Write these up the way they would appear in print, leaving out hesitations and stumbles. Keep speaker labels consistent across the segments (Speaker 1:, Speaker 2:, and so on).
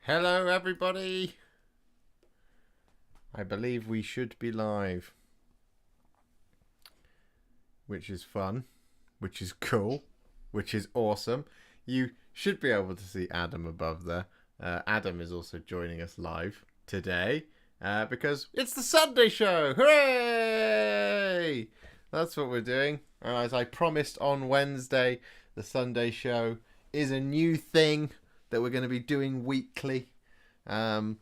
Speaker 1: Hello, everybody. I believe we should be live, which is fun, which is cool, which is awesome. You should be able to see Adam above there. Adam is also joining us live today because it's the Sunday show. Hooray! That's what we're doing. As I promised on Wednesday, the Sunday show is a new thing that we're going to be doing weekly. Kind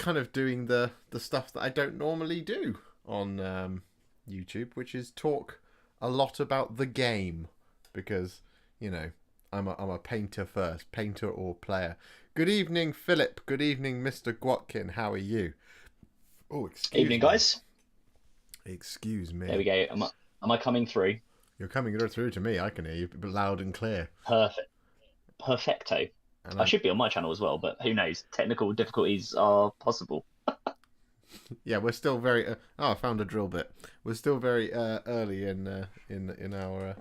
Speaker 1: of doing the stuff that I don't normally do on YouTube, which is talk a lot about the game, because I'm a painter first, painter or player. Good evening, Philip. Good evening, Mr. Gwatkin. How are you? Oh, excuse
Speaker 2: Evening,
Speaker 1: me.
Speaker 2: guys.
Speaker 1: Excuse me.
Speaker 2: There we go. Am I coming through?
Speaker 1: You're coming through to me. I can hear you loud and clear.
Speaker 2: Perfect. Perfecto.
Speaker 1: And
Speaker 2: I should be on my channel as well, but who knows? Technical difficulties are possible.
Speaker 1: Yeah, we're still very. I found a drill bit. We're still very early in our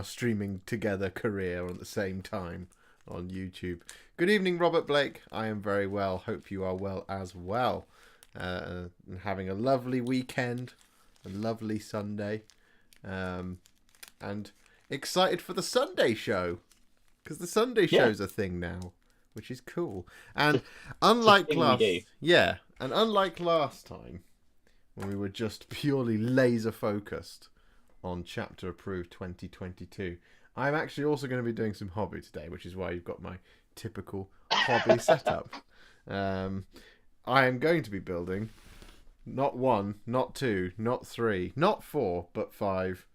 Speaker 1: streaming together career at the same time on YouTube. Good evening, Robert Blake. I am very well. Hope you are well as well. And having a lovely weekend, a lovely Sunday, and excited for the Sunday show, because the Sunday show's a thing now, which is cool. And unlike last time, when we were just purely laser focused on Chapter Approved 2022, I'm actually also going to be doing some hobby today, which is why you've got my typical hobby setup. I am going to be building not one, not two, not three, not four, but 5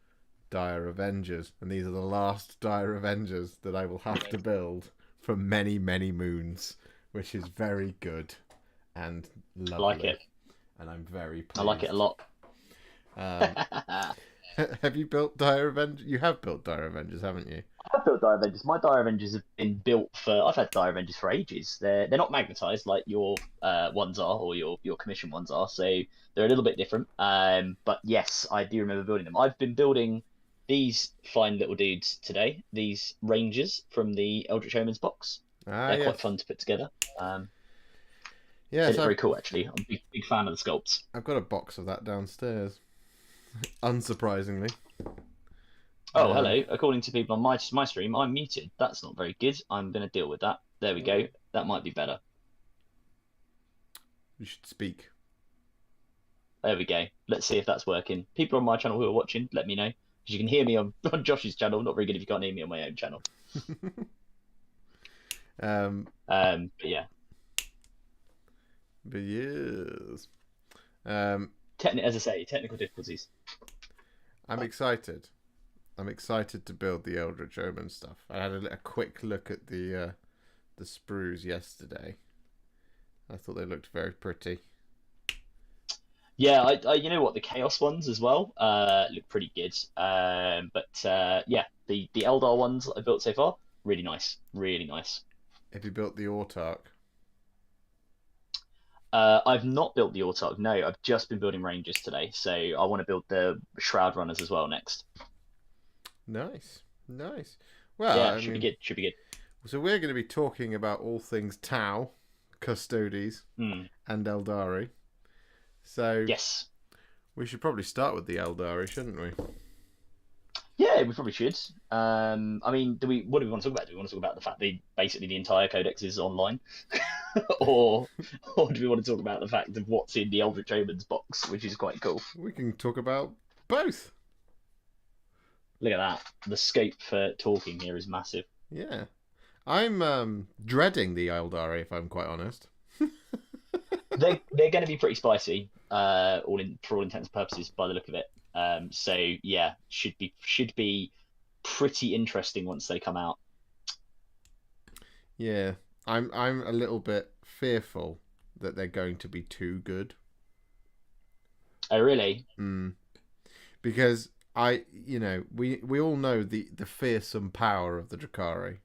Speaker 1: Dire Avengers, and these are the last Dire Avengers that I will have to build for many, many moons, which is very good and lovely.
Speaker 2: I like it.
Speaker 1: And I'm very pleased.
Speaker 2: I like it a lot.
Speaker 1: Have you built Dire Avengers? You have built Dire Avengers, haven't you?
Speaker 2: I've built Dire Avengers. My Dire Avengers have been built for. I've had Dire Avengers for ages. They're not magnetized like your ones are, or your commission ones are. So they're a little bit different. But yes, I do remember building them. I've been building these fine little dudes today. These Rangers from the Eldritch Omens box. They're quite fun to put together.
Speaker 1: Yeah,
Speaker 2: they look very cool actually. I'm a big fan of the sculpts.
Speaker 1: I've got a box of that downstairs. Unsurprisingly.
Speaker 2: Oh, hello. According to people on my stream, I'm muted. That's not very good. I'm going to deal with that. There we go. That might be better.
Speaker 1: You should speak.
Speaker 2: There we go. Let's see if that's working. People on my channel who are watching, let me know. Because you can hear me on Josh's channel. Not very good if you can't hear me on my own channel. But yeah.
Speaker 1: But yes.
Speaker 2: As I say, technical difficulties.
Speaker 1: I'm excited. I'm excited to build the Eldritch Omen stuff. I had a quick look at the sprues yesterday. I thought they looked very pretty.
Speaker 2: Yeah, I you know what, the Chaos ones as well look pretty good. But yeah, the Eldar ones I built so far, really nice, really nice.
Speaker 1: Have you built the Autarch?
Speaker 2: I've not built the Autarch. No, I've just been building Rangers today, so I want to build the Shroud Runners as well next.
Speaker 1: Nice. Well,
Speaker 2: yeah, should be good. Should be good.
Speaker 1: So we're going to be talking about all things Tau, Custodes, and Aeldari. So
Speaker 2: yes,
Speaker 1: we should probably start with the Aeldari, shouldn't we?
Speaker 2: Yeah, we probably should. I mean, what do we want to talk about? Do we want to talk about the fact that basically the entire codex is online, or do we want to talk about the fact of what's in the Eldritch Omens box, which is quite cool?
Speaker 1: We can talk about both.
Speaker 2: Look at that. The scope for talking here is massive.
Speaker 1: Yeah. I'm dreading the Aeldari, if I'm quite honest.
Speaker 2: They're going to be pretty spicy, for all intents and purposes, by the look of it. So yeah, should be pretty interesting once they come out.
Speaker 1: Yeah, I'm a little bit fearful that they're going to be too good.
Speaker 2: Oh really?
Speaker 1: Because we all know the fearsome power of the Drakari.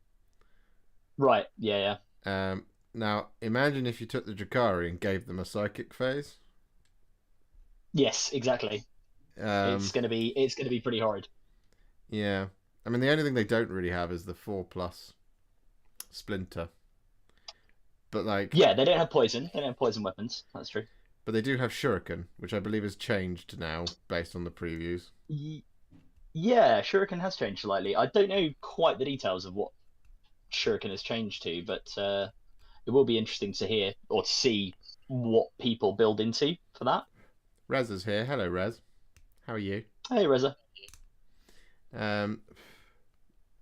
Speaker 2: Right. Yeah.
Speaker 1: Now imagine if you took the Drakari and gave them a psychic phase.
Speaker 2: Yes, exactly. It's gonna be pretty horrid.
Speaker 1: Yeah, I mean the only thing they don't really have is the 4+ Splinter. But like,
Speaker 2: Yeah, they don't have poison. They don't have poison weapons. That's true.
Speaker 1: but they do have Shuriken, which I believe has changed now based on the previews.
Speaker 2: Y- yeah, Shuriken has changed slightly. I don't know quite the details of what Shuriken has changed to, but it will be interesting to hear or to see what people build into for that.
Speaker 1: Rez is here. Hello, Rez. How are you?
Speaker 2: Hey, Reza.
Speaker 1: Um,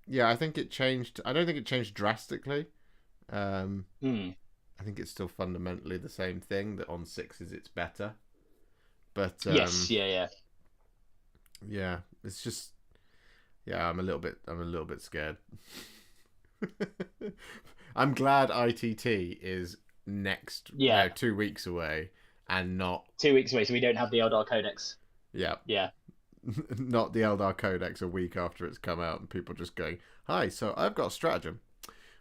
Speaker 1: yeah, I think it changed. I don't think it changed drastically. Um,
Speaker 2: Hmm.
Speaker 1: I think it's still fundamentally the same thing. That on sixes it's better, but
Speaker 2: Yes. Yeah.
Speaker 1: yeah, it's just I'm a little bit scared. I'm glad ITT is next,
Speaker 2: Yeah.
Speaker 1: no, 2 weeks away, and not
Speaker 2: 2 weeks away, so we don't have the Eldar Codex.
Speaker 1: yeah,
Speaker 2: Yeah.
Speaker 1: not the Eldar Codex a week after it's come out, and people just going, "Hi, so I've got a stratagem,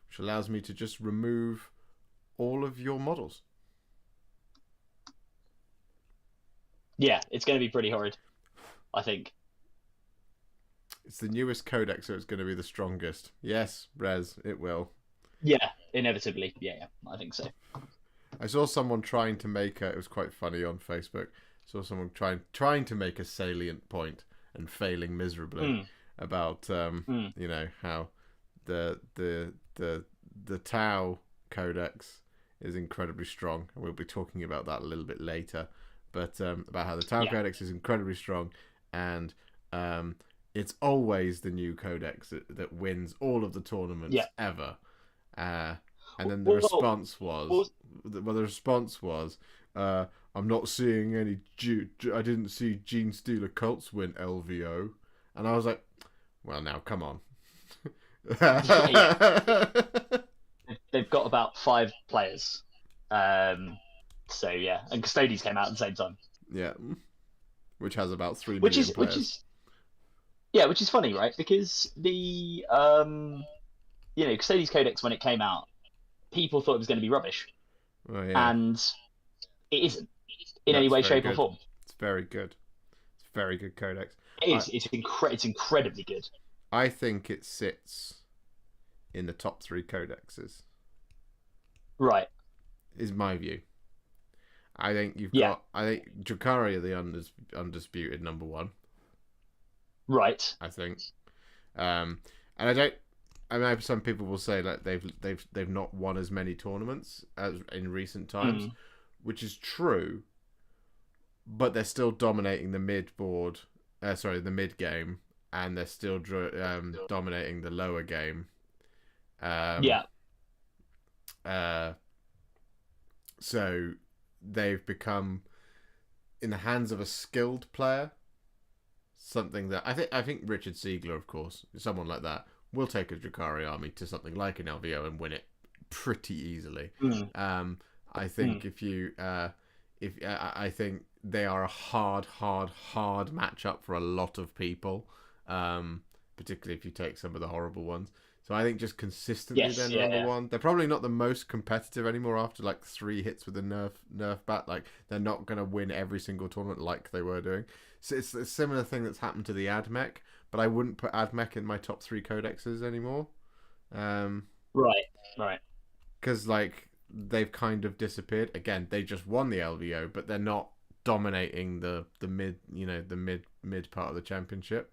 Speaker 1: which allows me to just remove all of your models."
Speaker 2: Yeah, it's going to be pretty horrid, I think.
Speaker 1: It's the newest codex, so it's going to be the strongest. Yes, Rez, it will.
Speaker 2: Yeah, inevitably. Yeah, I think so.
Speaker 1: I saw someone trying to make it was quite funny on Facebook. Saw someone trying to make a salient point and failing miserably about you know, how the Tau codex is incredibly strong, and we'll be talking about that a little bit later. But about how the Tau codex is incredibly strong, and it's always the new codex that wins all of the tournaments ever. And then the response was, I'm not seeing any. I didn't see Gene Stealer Cults win LVO, and I was like, well, now come on.
Speaker 2: They've got about 5 players. So yeah, and Custodes came out at the same time.
Speaker 1: Yeah, which has about 3 million players.
Speaker 2: Which is funny, right? Because the Custodes Codex, when it came out, people thought it was going to be rubbish, and it isn't in any way, shape, or form.
Speaker 1: It's very good. It's a very good codex.
Speaker 2: It is. It's incredibly good.
Speaker 1: I think it sits in the top 3 codexes.
Speaker 2: Right.
Speaker 1: Is my view. I think you've got. I think Drukhari are the undisputed number 1.
Speaker 2: Right.
Speaker 1: I think. And I don't. I mean, some people will say that they've not won as many tournaments as in recent times, which is true. But they're still dominating the mid game, and they're still dominating the lower game. So they've become, in the hands of a skilled player, something that I think Richard Siegler, of course, someone like that, will take a Drukhari army to something like an LVO and win it pretty easily. I think I think they are a hard matchup for a lot of people, particularly if you take some of the horrible ones. So I think just consistently they're number 1. They're probably not the most competitive anymore after like 3 hits with the nerf bat. Like, they're not going to win every single tournament like they were doing. So it's a similar thing that's happened to the AdMech, but I wouldn't put AdMech in my top 3 codexes anymore.
Speaker 2: Right.
Speaker 1: Because like they've kind of disappeared. Again, they just won the LVO, but they're not dominating the mid part of the championship.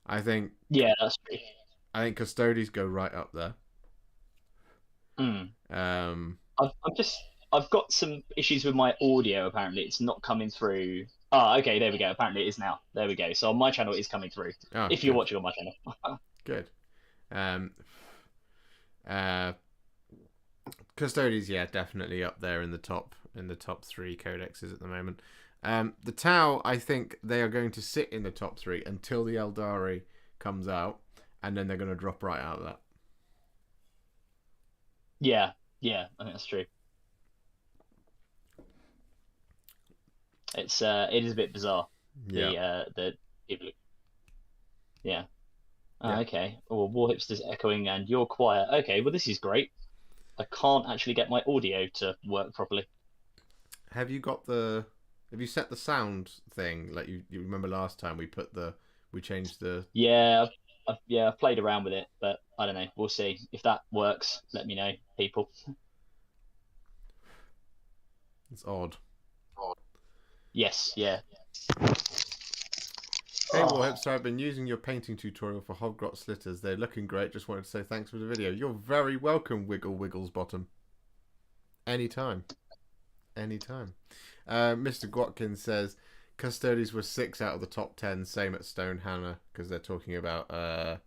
Speaker 1: I think.
Speaker 2: Yeah, that's true.
Speaker 1: I think Custodes go right up there.
Speaker 2: I've got some issues with my audio. Apparently, it's not coming through. Oh, okay, there we go. Apparently, it is now. There we go. So on my channel, it is coming through.
Speaker 1: Oh,
Speaker 2: if you're watching on my channel.
Speaker 1: Good. Custodes, definitely up there in the top 3 codexes at the moment. The Tau, I think they are going to sit in the top 3 until the Aeldari comes out, and then they're going to drop right out of that.
Speaker 2: Yeah, I think that's true. It is a bit bizarre. The people. Yeah. Okay. Oh, Warhipster's echoing, and you're quiet. Okay. Well, this is great. I can't actually get my audio to work properly.
Speaker 1: Have you set the sound thing? Like you remember last time we changed the.
Speaker 2: Yeah, I've played around with it, but I don't know. We'll see if that works. Let me know, people.
Speaker 1: It's odd.
Speaker 2: Yes, yeah.
Speaker 1: Hey
Speaker 2: Oh,
Speaker 1: Warhipster, I've been using your painting tutorial for Hobgrot Slitters. They're looking great. Just wanted to say thanks for the video. You're very welcome, Wiggle Wiggles Bottom. Anytime. Anytime. Mr. Guatkin says Custodes were 6 out of the top 10. Same at Stonehammer, because they're talking about the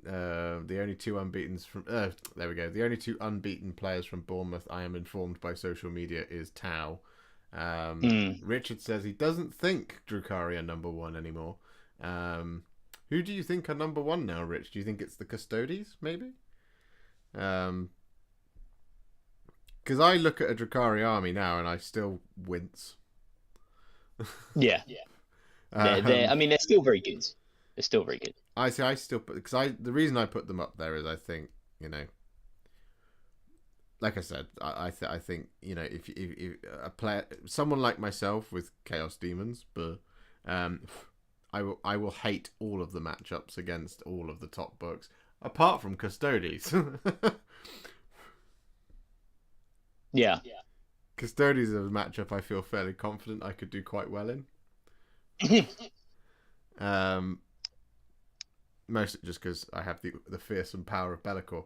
Speaker 1: only 2 unbeaten from. There we go. The only 2 unbeaten players from Bournemouth, I am informed by social media, is Tau. Richard says he doesn't think Drukhari are number 1 anymore. Who do you think are number 1 now, Rich? Do you think it's the Custodes, maybe? Because I look at a Drukhari army now and I still wince.
Speaker 2: yeah. I mean, they're still very good. They're still very good.
Speaker 1: I still put, because the reason I put them up there is I think, you know, like I said, I think, you know, if a player, someone like myself with Chaos Demons, but I will hate all of the matchups against all of the top books apart from Custodes.
Speaker 2: Yeah.
Speaker 1: Custodes is a matchup I feel fairly confident I could do quite well in. Mostly just because I have the fearsome power of Bellicor.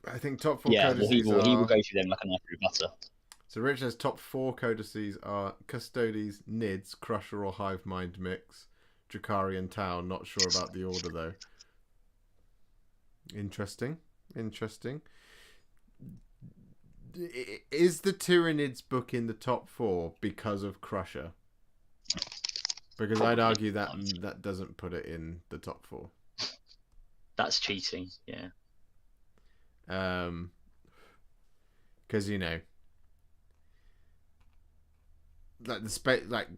Speaker 1: I think top 4 codices
Speaker 2: he will go through them like a knife through butter.
Speaker 1: So Rich says top 4 codices are Custodes, Nids, Crusher or Hive Mind mix, Drukhari and Tau. Not sure about the order though. Interesting. Is the Tyranids book in the top 4 because of Crusher? Because I'd argue that doesn't put it in the top 4.
Speaker 2: That's cheating, yeah.
Speaker 1: Because you know, like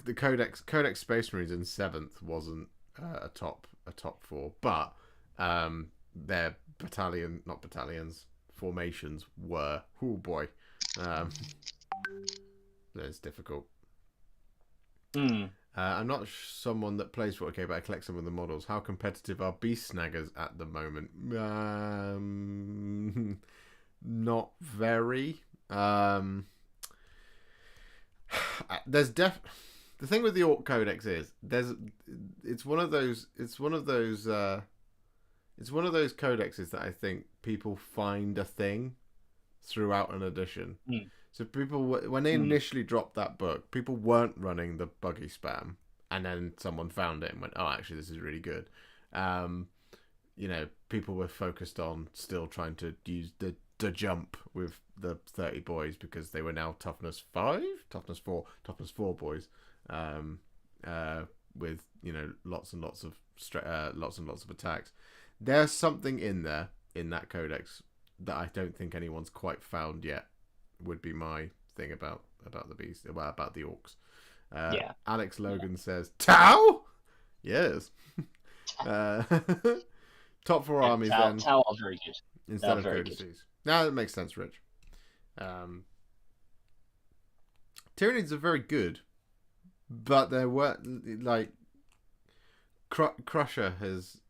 Speaker 1: the Codex Space Marines in 7th wasn't a top 4, but their formations were. Oh boy, it's difficult. I'm not someone that plays 40k, but I collect some of the models. How competitive are Beast Snaggers at the moment? Not very. The thing with the Orc Codex is it's one of those codexes that I think people find a thing throughout an edition. So people, when they initially dropped that book, people weren't running the buggy spam, and then someone found it and went, "Oh, actually, this is really good." You know, people were focused on still trying to use the jump with the 30 boys because they were now toughness 4 boys, with, you know, lots and lots of attacks. There's something in there in that codex that I don't think anyone's quite found yet. Would be my thing about the beast, about the orcs. Alex Logan says Tau. Yes. Top 4 armies then.
Speaker 2: Tau are very good
Speaker 1: instead of codices. Now that makes sense, Rich. Tyranids are very good, but there were like Crusher has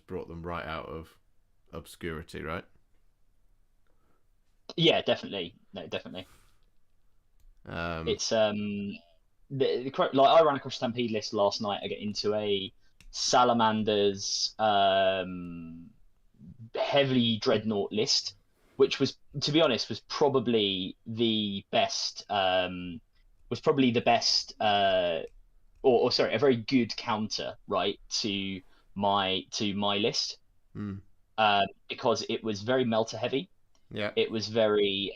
Speaker 1: brought them right out of obscurity, right?
Speaker 2: Yeah, definitely. No, definitely. It's like I ran across Stampede list last night. I get into a Salamanders heavily dreadnought list, which was, to be honest, was probably the best. Or sorry, a very good counter, right, to my list, because it was very melter heavy.
Speaker 1: Yeah.
Speaker 2: It was very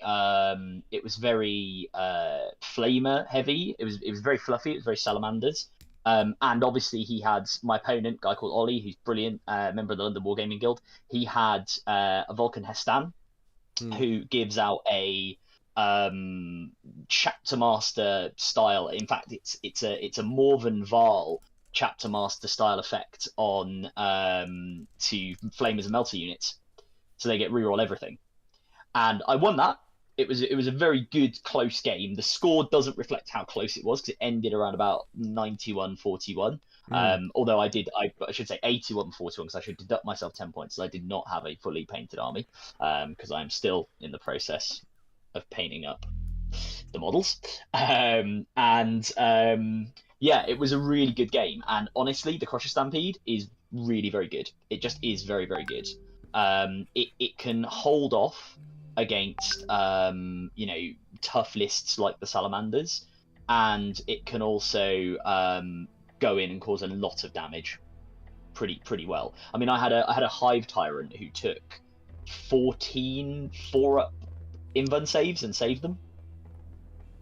Speaker 2: flamer heavy. It was very fluffy. It was very salamanders. And obviously he had my opponent, a guy called Ollie, who's brilliant, member of the London Wargaming Guild. He had a Vulcan Hestan, who gives out a chapter master style. In fact, it's a Morven Val chapter master style effect on to flamers and melter units, so they get reroll everything. And I won that. It was a very good close game. The score doesn't reflect how close it was because it ended around about 91-41. Although I should say 81 and 41 because I should deduct myself 10 points. I did not have a fully painted army because I'm still in the process of painting up the models. Yeah, it was a really good game. And honestly, the Crusher Stampede is really very good. It just is very, very good. It can hold off against tough lists like the Salamanders, and it can also go in and cause a lot of damage pretty well. I mean, I had a Hive Tyrant who took 14 4-up invuln saves and saved them.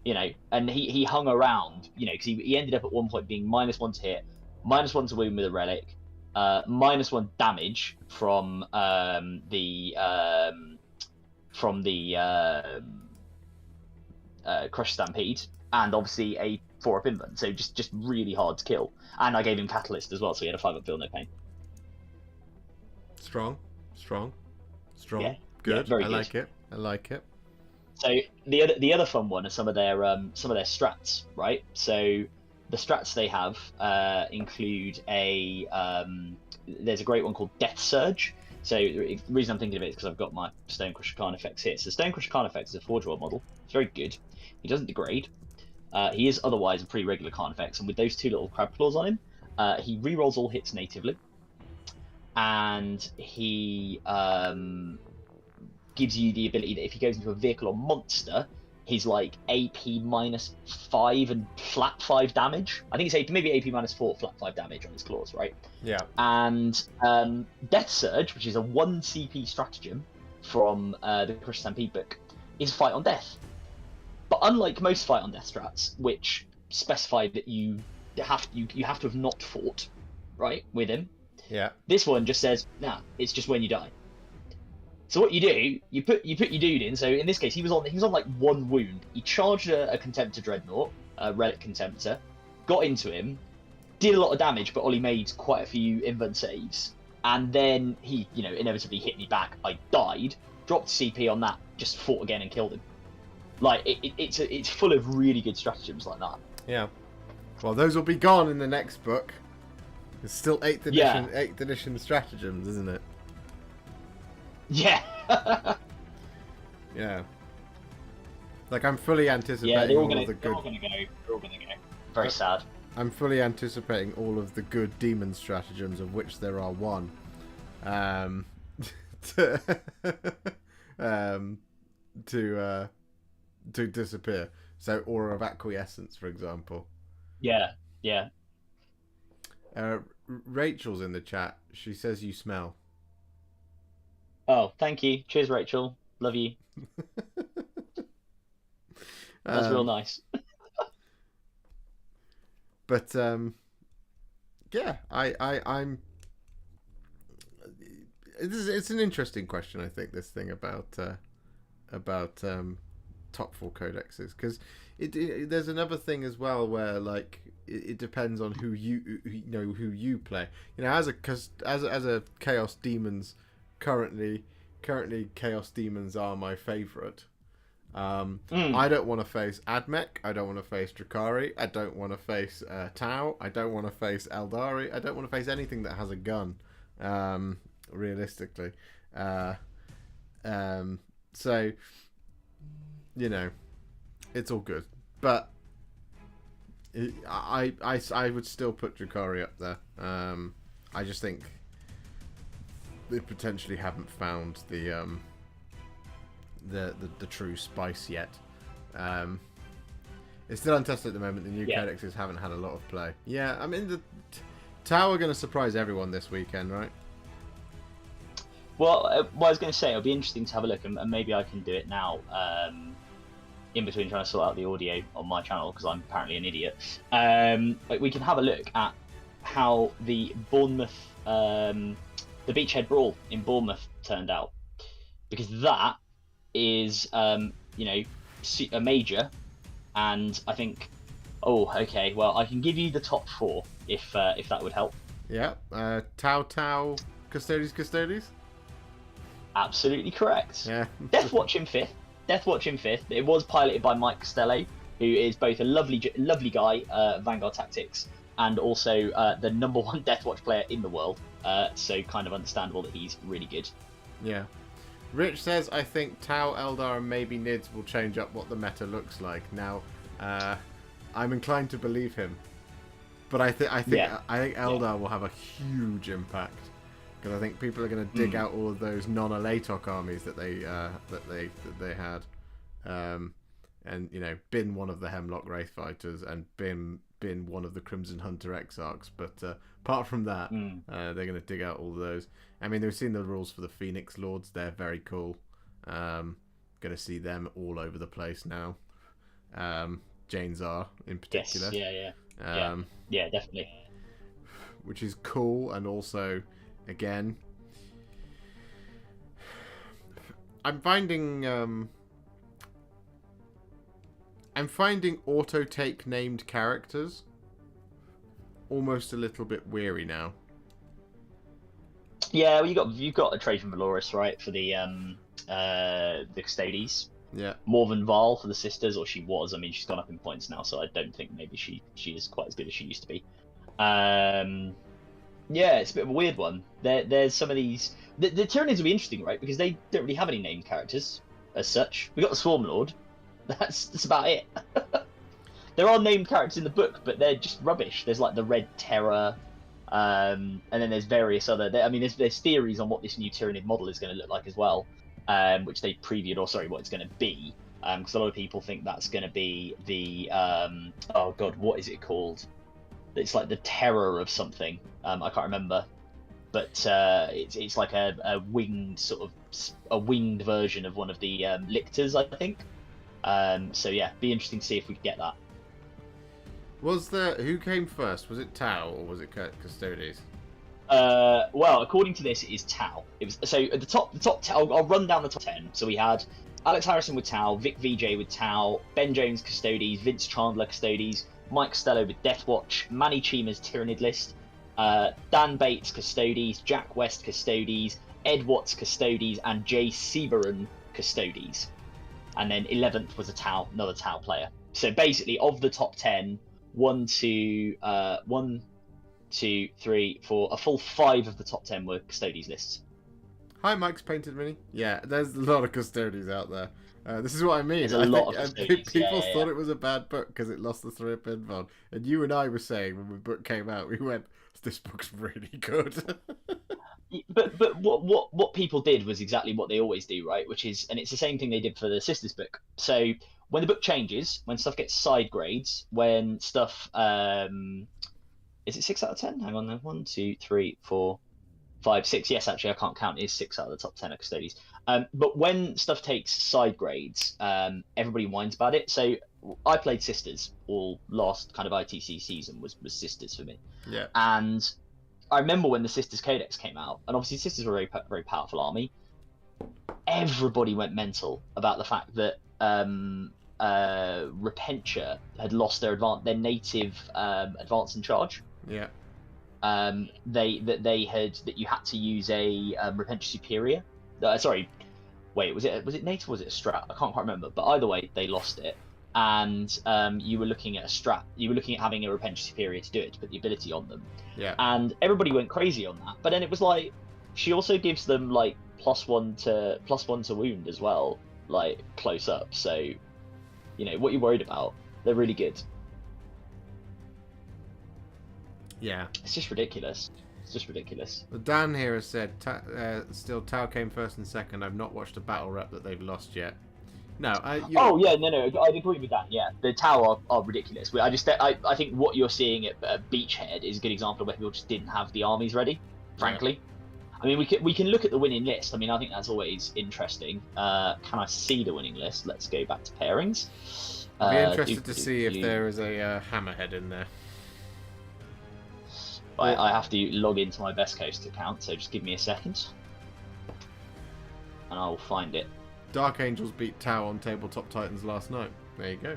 Speaker 2: And he hung around, because he ended up at one point being -1 to hit, -1 to wound with a relic, -1 damage from the Crush Stampede, and obviously a 4-up invuln, so just really hard to kill. And I gave him Catalyst as well, so he had a 5-up Feel No Pain.
Speaker 1: Strong.
Speaker 2: Yeah,
Speaker 1: Good.
Speaker 2: very
Speaker 1: I
Speaker 2: good.
Speaker 1: like it.
Speaker 2: So the other fun one are some of their strats, right? So the strats they have include there's a great one called Death Surge. So the reason I'm thinking of it is because I've got my Stonecrusher Carnifex here. So Stonecrusher Carnifex is a Forge World model. It's very good. He doesn't degrade. He is otherwise a pretty regular Carnifex, and with those 2 little crab claws on him, he rerolls all hits natively, and he gives you the ability that if he goes into a vehicle or monster, he's like AP -5 and flat 5 damage. I think it's maybe AP -4, flat 5 damage on his claws, right?
Speaker 1: Yeah.
Speaker 2: And Death Surge, which is a 1 CP stratagem from the Crush Stampede book, is Fight on Death. But unlike most Fight on Death strats, which specify that you have to have not fought, right, with him.
Speaker 1: Yeah.
Speaker 2: This one just says, nah, it's just when you die. So what you do, you put your dude in. So in this case, he was on like 1 wound. He charged a Contemptor Dreadnought, a Relic Contemptor, got into him, did a lot of damage, but Ollie made quite a few invuln saves, and then he, inevitably hit me back. I died, dropped CP on that, just fought again and killed him. Like it's full of really good stratagems like that.
Speaker 1: Yeah. Well, those will be gone in the next book. It's still 8th edition stratagems, isn't it?
Speaker 2: Yeah.
Speaker 1: Yeah. Like, I'm fully anticipating
Speaker 2: they're all
Speaker 1: the good.
Speaker 2: They're all gonna go. Very sad.
Speaker 1: I'm fully anticipating all of the good demon stratagems, of which there are 1. To disappear. So, Aura of Acquiescence, for example.
Speaker 2: Yeah.
Speaker 1: Rachel's in the chat. She says you smell.
Speaker 2: Oh, thank you. Cheers, Rachel. Love you. That's real nice.
Speaker 1: But yeah, I'm. It's an interesting question. I think this thing about top 4 codexes, because there's another thing as well where like it depends on who you play. As a Chaos Demons. Currently Chaos Demons are my favourite. I don't want to face Admech. I don't want to face Drakari. I don't want to face Tau. I don't want to face Aeldari. I don't want to face anything that has a gun. Realistically, so it's all good. But I would still put Drakari up there. I just think they potentially haven't found the true spice yet. It's still untested at the moment. The new codexes haven't had a lot of play. Yeah, I mean the Tower are going to surprise everyone this weekend, right?
Speaker 2: Well, what I was going to say, it'll be interesting to have a look, and maybe I can do it now. In between trying to sort out the audio on my channel because I'm apparently an idiot. We can have a look at how the Bournemouth. The Beachhead Brawl in Bournemouth turned out, because that is, a major, and I think, well, I can give you the top 4 if that would help.
Speaker 1: Yeah, Tau, Custodes.
Speaker 2: Absolutely correct.
Speaker 1: Yeah.
Speaker 2: Deathwatch in 5th. It was piloted by Mike Costello, who is both a lovely guy, Vanguard Tactics, and also the #1 Deathwatch player in the world. So kind of understandable that he's really good.
Speaker 1: Yeah. Rich says, I think Tau, Eldar, and maybe Nids will change up what the meta looks like. Now, I'm inclined to believe him, but I think Eldar will have a huge impact, because I think people are going to dig out all of those non-Alatok armies that they had, and bin one of the Hemlock Wraith Fighters and bin one of the Crimson Hunter Exarchs. But apart from that, they're going to dig out all of those. I mean, they've seen the rules for the Phoenix Lords. They're very cool. Going to see them all over the place now. Jane Czar in particular.
Speaker 2: Yes, yeah, definitely.
Speaker 1: Which is cool, and also, again, I'm finding auto-take named characters almost a little bit weary now.
Speaker 2: Yeah, well, you've got a trade from Valoris, right, for the Custodes.
Speaker 1: Yeah.
Speaker 2: Morven Val for the sisters, or she was. I mean, she's gone up in points now, so I don't think maybe she is quite as good as she used to be. Yeah, it's a bit of a weird one. There's some of these. The Tyranids will be interesting, right? Because they don't really have any named characters as such. We got the Swarm Lord. That's about it. There are named characters in the book, but they're just rubbish. There's like the Red Terror, and then there's various other. I mean, there's theories on what this new Tyranid model is going to look like as well, which they previewed, or sorry, what it's going to be. Because a lot of people think that's going to be the oh god, what is it called? It's like the Terror of something. I can't remember, but it's like a winged winged version of one of the lictors, I think. So yeah, be interesting to see if we get that.
Speaker 1: Who came first? Was it Tau or was it Custodes?
Speaker 2: Well, according to this, it is Tau. It was so at the top. I'll run down the top 10. So we had Alex Harrison with Tau, Vic VJ with Tau, Ben Jones Custodes, Vince Chandler Custodes, Mike Costello with Deathwatch, Manny Chima's Tyranid list, Dan Bates Custodes, Jack West Custodes, Ed Watts Custodes, and Jay Severin Custodes. And then 11th was another Tau player. So basically, of the top 10, 1, 2, 3, 4, a full 5 of the top 10 were Custodes lists.
Speaker 1: Hi, Mike's Painted Mini. Yeah, there's a lot of Custodes out there. This is what I mean.
Speaker 2: There's a lot of Custodes.
Speaker 1: People thought it was a bad book because it lost the 3-up invuln. And you and I were saying when the book came out, we went, this book's really good.
Speaker 2: But what people did was exactly what they always do, right? Which is, and it's the same thing they did for the Sisters book. So when the book changes, when stuff gets side grades, when stuff is it 6 out of 10? Hang on, there. 1, 2, 3, 4, 5, 6. Yes, actually, I can't count. It is 6 out of the top 10 of Custodes. But when stuff takes side grades, everybody whines about it. So I played Sisters all last kind of ITC season was Sisters for me.
Speaker 1: Yeah.
Speaker 2: And I remember when the Sisters Codex came out, and obviously Sisters were a very, very powerful army. Everybody went mental about the fact that Repentia had lost their native advance and charge.
Speaker 1: Yeah.
Speaker 2: That you had to use a Repentia Superior. Sorry, wait, was it native or was it a strat? I can't quite remember. But either way, they lost it, and you were looking at a strat. You were looking at having a Repentia Superior to do it, to put the ability on them.
Speaker 1: Yeah.
Speaker 2: And everybody went crazy on that. But then it was like, she also gives them like +1 to wound as well, like close up. So, what you're worried about, they're really good.
Speaker 1: Yeah.
Speaker 2: It's just ridiculous.
Speaker 1: Dan here has said, still Tau came first and second. I've not watched a battle rep that they've lost yet. No.
Speaker 2: Oh yeah, no, I'd agree with that. Yeah, the Tau are ridiculous. I think what you're seeing at Beachhead is a good example of where people just didn't have the armies ready. Frankly, yeah. I mean, we can look at the winning list. I mean, I think that's always interesting. Can I see the winning list? Let's go back to pairings.
Speaker 1: I'd be interested to see if there is a Hammerhead in there.
Speaker 2: I have to log into my Best Coast account, so just give me a second, and I will find it.
Speaker 1: Dark Angels beat Tau on Tabletop Titans last night. There you go.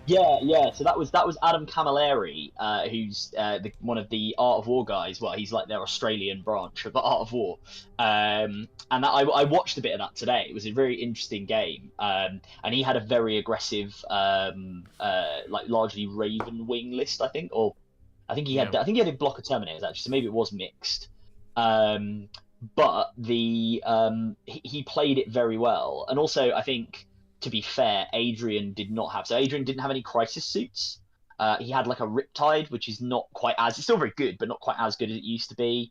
Speaker 2: Yeah. So that was Adam Camilleri, who's one of the Art of War guys. Well, he's like their Australian branch of the Art of War. And I watched a bit of that today. It was a very interesting game. And he had a very aggressive, like largely Raven Wing list, I think, or I think he had a block of Terminators actually. So maybe it was mixed. But he played it very well, and also I think, to be fair, Adrian didn't have any crisis suits. He had like a Riptide, which is not quite as, it's still very good, but not quite as good as it used to be.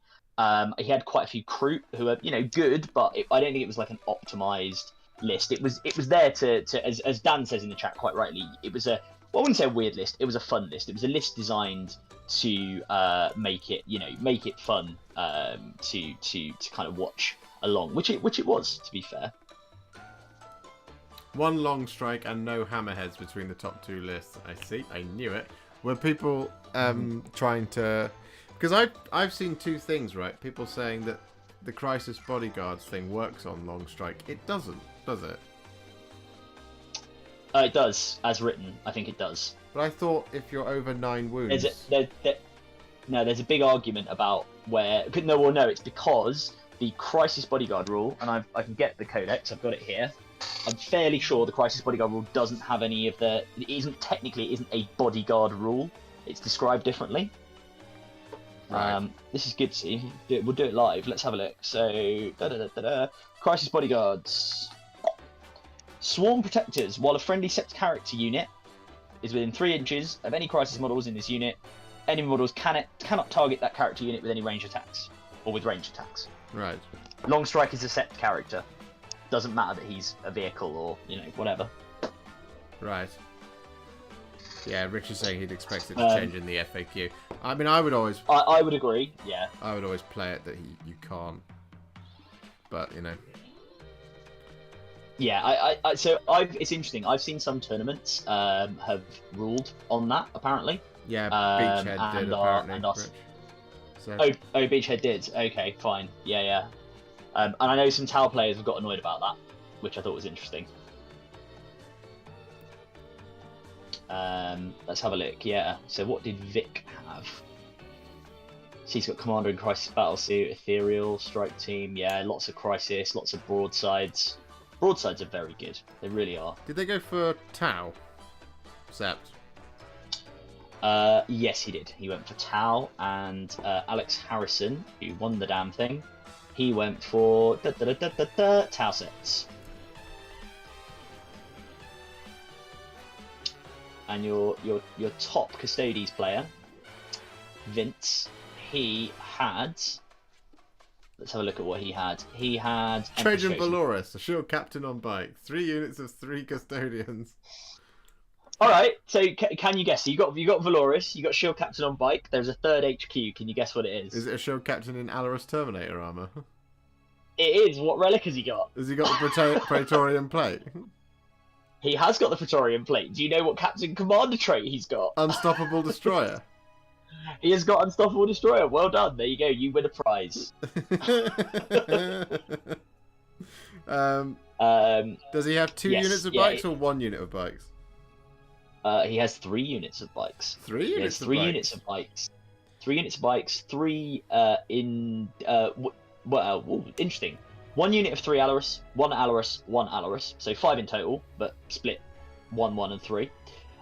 Speaker 2: He had quite a few Kroot who are, good, but I don't think it was like an optimized list. It was there to as Dan says in the chat quite rightly, it was I wouldn't say a weird list. It was a fun list. It was a list designed to make it fun to kind of watch along, which it was, to be fair.
Speaker 1: One long strike and no hammerheads between the top two lists. I see. I knew it. Were people trying to? Because I've seen two things, right? People saying that the Crisis Bodyguards thing works on long strike. It doesn't, does it?
Speaker 2: It does, as written. I think it does.
Speaker 1: But I thought if you're over 9 wounds...
Speaker 2: There's a big argument about where... No, it's because the Crisis Bodyguard rule, and I can get the codex, I've got it here. I'm fairly sure the Crisis Bodyguard rule doesn't have any of the... It isn't a bodyguard rule. It's described differently.
Speaker 1: Right.
Speaker 2: This is good to see. We'll do it live. Let's have a look. So, Crisis Bodyguards... Swarm Protectors. While a friendly set character unit is within 3 inches of any Crisis models in this unit, enemy models cannot target that character unit with any ranged attacks, or with ranged attacks.
Speaker 1: Right.
Speaker 2: Long Strike is a set character. Doesn't matter that he's a vehicle or, whatever.
Speaker 1: Right. Yeah, Rich is saying he'd expect it to change in the FAQ. I mean, I would always...
Speaker 2: I would agree, yeah.
Speaker 1: I would always play it that you can't. But,
Speaker 2: Yeah, it's interesting. I've seen some tournaments have ruled on that, apparently.
Speaker 1: Yeah, Beachhead did, apparently.
Speaker 2: So... Oh, Beachhead did. Okay, fine. Yeah. And I know some Tau players have got annoyed about that, which I thought was interesting. Let's have a look. Yeah. So what did Vic have? So he's got Commander in Crisis Battlesuit, Ethereal, Strike Team. Yeah, lots of Crisis, lots of Broadsides. Broadsides are very good. They really are.
Speaker 1: Did they go for Tau? Sept?
Speaker 2: Yes, he did. He went for Tau, and Alex Harrison, who won the damn thing, he went for Tau sets. And your top Custodes player, Vince, he had... Let's have a look at what he had. He had...
Speaker 1: Trajan Valoris, a shield captain on bike. 3 units of 3 custodians.
Speaker 2: Alright, so can you guess? So you got Valoris, you got shield captain on bike, there's a third HQ. Can you guess what it is?
Speaker 1: Is it a shield captain in Alarus Terminator armour?
Speaker 2: It is. What relic has he got?
Speaker 1: Has he got the Praetorian plate?
Speaker 2: He has got the Praetorian plate. Do you know what Captain Commander trait he's got?
Speaker 1: Unstoppable Destroyer.
Speaker 2: He has got Unstoppable Destroyer. Well done. There you go. You win a prize.
Speaker 1: Does he have 2 units of bikes or 1 unit of bikes?
Speaker 2: He has 3 units of bikes.
Speaker 1: 3 units of bikes?
Speaker 2: 3 units of bikes. 3 units of bikes. 3 interesting. 1 unit of 3 Alarus, 1 Alarus, 1 Alarus. So 5 in total, but split 1, 1, and 3.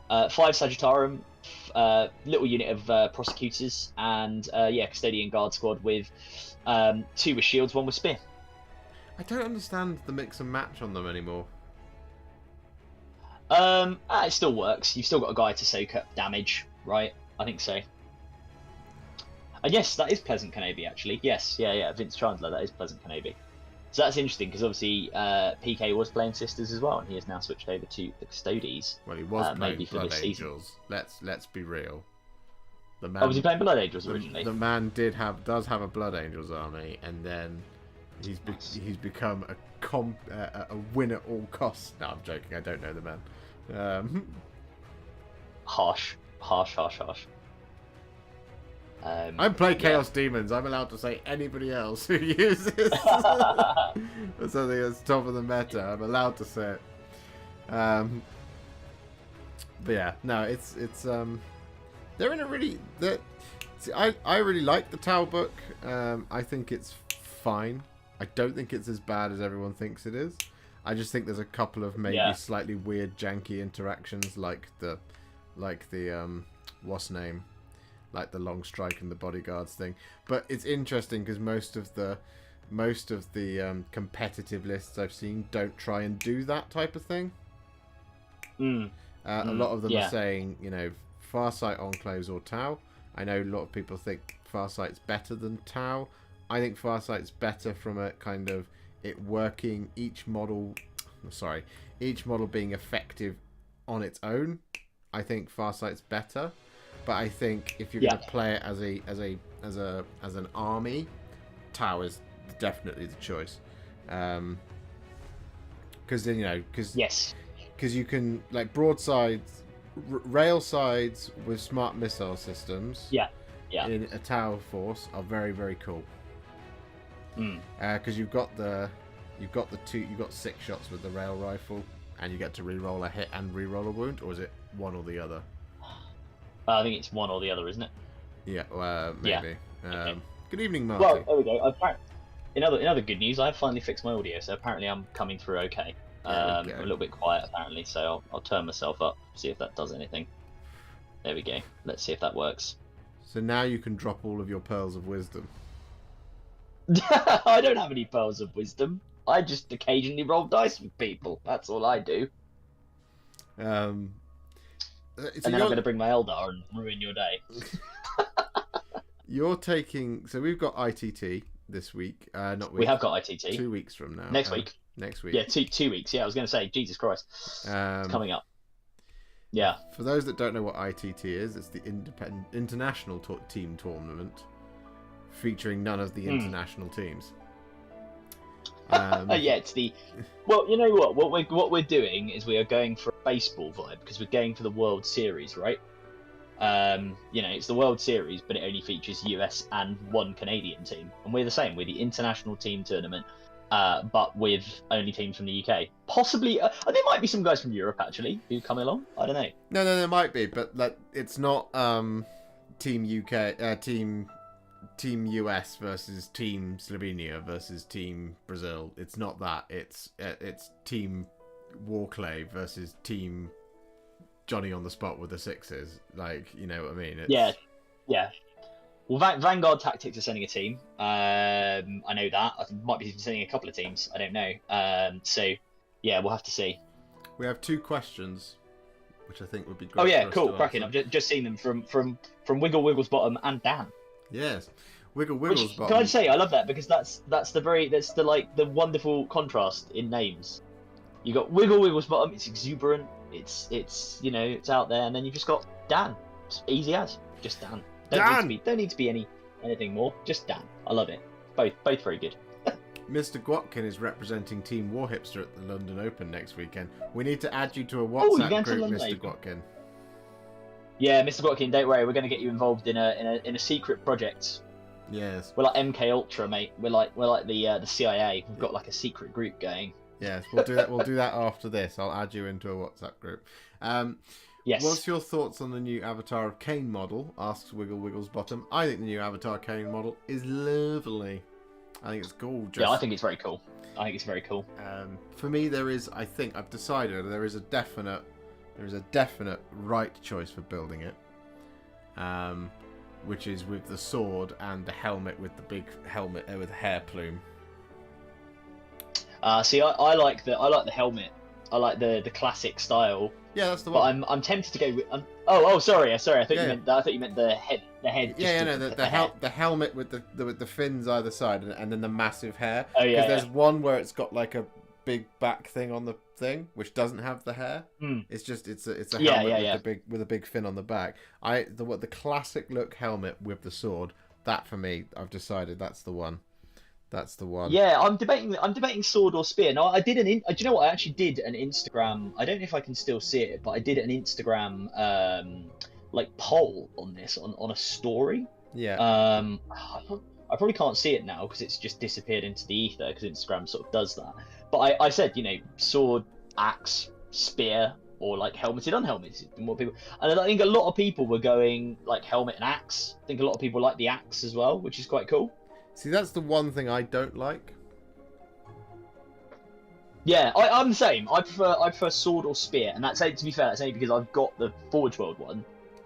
Speaker 2: 5 Sagittarium, little unit of prosecutors, and Custodian Guard Squad with 2 with shields, 1 with spear.
Speaker 1: I don't understand the mix and match on them anymore.
Speaker 2: It still works. You've still got a guy to soak up damage, right? I think so. And yes, that is Pleasant Canaby, actually. Yes, yeah, Vince Chandler, that is Pleasant Canaby. So that's interesting, because obviously PK was playing Sisters as well, and he has now switched over to the Custodes.
Speaker 1: Well, he was playing Blood Angels. Let's be real. The man,
Speaker 2: was he playing Blood Angels originally?
Speaker 1: The man does have a Blood Angels army, and then he's become a win at all costs. No, I'm joking. I don't know the man.
Speaker 2: Harsh.
Speaker 1: I play Chaos Demons. I'm allowed to say anybody else who uses something that's top of the meta. I'm allowed to say it. But yeah, no, it's they're in a really see, I really like the Tau book. I think it's fine. I don't think it's as bad as everyone thinks it is. I just think there's a couple of maybe slightly weird, janky interactions, like the what's name, like the long strike and the bodyguards thing. But it's interesting because most of the competitive lists I've seen don't try and do that type of thing. A lot of them are saying, you know, Farsight, Enclaves, or Tau. I know a lot of people think Farsight's better than Tau. I think Farsight's better from a kind of it working each model being effective on its own. I think Farsight's better, but I think if you're going to play it as an army, Tau is definitely the choice. Because then because you can like broadsides, rail sides with smart missile systems. In a Tau force are very, very cool. Because you've got 6 shots with the rail rifle, and you get to re-roll a hit and re-roll a wound, or is it one or the other?
Speaker 2: I think it's one or the other, isn't it?
Speaker 1: Yeah, maybe.
Speaker 2: Okay.
Speaker 1: Good evening, Marty.
Speaker 2: Well, there we go. In other good news, I've finally fixed my audio, so apparently I'm coming through okay. I'm a little bit quiet apparently, so I'll turn myself up, see if that does anything. There we go. Let's see if that works.
Speaker 1: So now you can drop all of your pearls of wisdom.
Speaker 2: I don't have any pearls of wisdom. I just occasionally roll dice with people. That's all I do.
Speaker 1: And
Speaker 2: then I'm going to bring my Eldar and ruin your day.
Speaker 1: You're taking... So we've got ITT this week. Not week.
Speaker 2: We have got ITT.
Speaker 1: 2 weeks from now.
Speaker 2: Next week.
Speaker 1: Next week.
Speaker 2: Yeah, 2 weeks. Yeah, I was going to say, Jesus Christ. It's coming up. Yeah.
Speaker 1: For those that don't know what ITT is, it's the international team tournament featuring none of the international teams.
Speaker 2: It's the... Well, you know what? What we're doing is we are going for a baseball vibe, because we're going for the World Series, right? It's the World Series, but it only features US and 1 Canadian team. And we're the same. We're the international team tournament, but with only teams from the UK. Possibly, there might be some guys from Europe, actually, who come along. I don't know.
Speaker 1: No, there might be, but like, it's not Team UK, Team US versus Team Slovenia versus Team Brazil. It's not that. It's Team Warclave versus Team Johnny on the spot with the 6s. Like, you know what I mean? Yeah. Well,
Speaker 2: Vanguard Tactics are sending a team. I know that. I might be sending a couple of teams. I don't know. So, yeah, we'll have to see.
Speaker 1: We have 2 questions, which I think would be great.
Speaker 2: Oh yeah, cool, cracking. I've just seen them from Wiggle Wiggles Bottom and Dan.
Speaker 1: Yes, Wiggle Wiggles Bottom.
Speaker 2: Can I say I love that, because that's the wonderful contrast in names. You got Wiggle Wiggles Bottom. It's exuberant. It's it's out there, and then you just got Dan. It's easy as just Dan. Don't need to be anything more. Just Dan. I love it. Both very good.
Speaker 1: Mr. Gwatkin is representing Team Warhipster at the London Open next weekend. We need to add you to a WhatsApp group, Mr. Gwatkin.
Speaker 2: Yeah, Mr. Gwatkin, don't worry. We're going to get you involved in a secret project.
Speaker 1: Yes.
Speaker 2: We're like MK Ultra, mate. We're like the CIA. We've got like a secret group going.
Speaker 1: Yes, we'll do that. We'll do that after this. I'll add you into a WhatsApp group.
Speaker 2: Yes.
Speaker 1: What's your thoughts on the new Avatar of Kane model? Asks Wiggle Wiggles Bottom. I think the new Avatar Kane model is lovely. I think it's gorgeous.
Speaker 2: Yeah, I think it's very cool.
Speaker 1: For me, I think I've decided there is a definite right choice for building it, which is with the sword and the helmet with the big helmet with hair plume.
Speaker 2: See, I like the helmet. I like the classic style.
Speaker 1: Yeah, that's the one.
Speaker 2: But I'm tempted to go with. Sorry. I thought you meant the head. The head.
Speaker 1: The helmet with the fins either side, and then the massive hair.
Speaker 2: Oh yeah.
Speaker 1: Because there's one where it's got like a big back thing on the thing, which doesn't have the hair. It's a helmet with a big fin on the back. The classic look helmet with the sword. That for me, I've decided that's the one. That's the one.
Speaker 2: Yeah, I'm debating sword or spear. No, do you know what? I actually did an Instagram. I don't know if I can still see it, but I did an Instagram poll on this on a story.
Speaker 1: Yeah.
Speaker 2: I probably can't see it now because it's just disappeared into the ether because Instagram sort of does that. But I said, sword, axe, spear, or like helmeted, unhelmeted. The more people, and I think a lot of people were going like helmet and axe. I think a lot of people like the axe as well, which is quite cool.
Speaker 1: See, that's the one thing I don't like.
Speaker 2: Yeah, I'm the same. I prefer sword or spear, and that's, to be fair, that's only because I've got the Forge World one,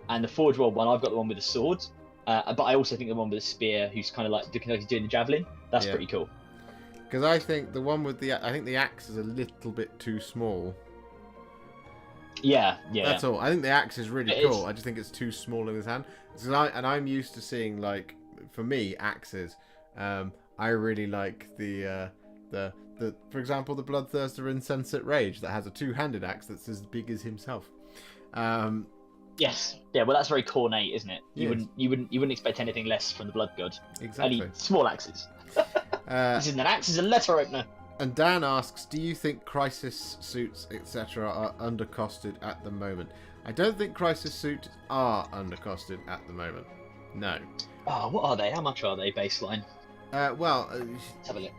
Speaker 2: and the Forge World one I've got the one with the sword. But I also think the one with the spear, who's kind of like looking like he's doing the javelin, that's pretty cool.
Speaker 1: Because I think the one with the axe is a little bit too small.
Speaker 2: Yeah.
Speaker 1: That's all. I think the axe is really cool. I just think it's too small in his hand. I'm used to seeing, like, for me, axes. I really like the for example, the Bloodthirster Insensate Rage that has a two-handed axe that's as big as himself.
Speaker 2: Yes. Yeah. Well, that's very cornate, isn't it? You wouldn't expect anything less from the Blood God.
Speaker 1: Exactly.
Speaker 2: Only small axes. This isn't an axe; it's a letter opener.
Speaker 1: And Dan asks, do you think crisis suits, etc., are undercosted at the moment? I don't think crisis suits are undercosted at the moment. No.
Speaker 2: Oh, what are they? How much are they baseline?
Speaker 1: Let's
Speaker 2: have a look.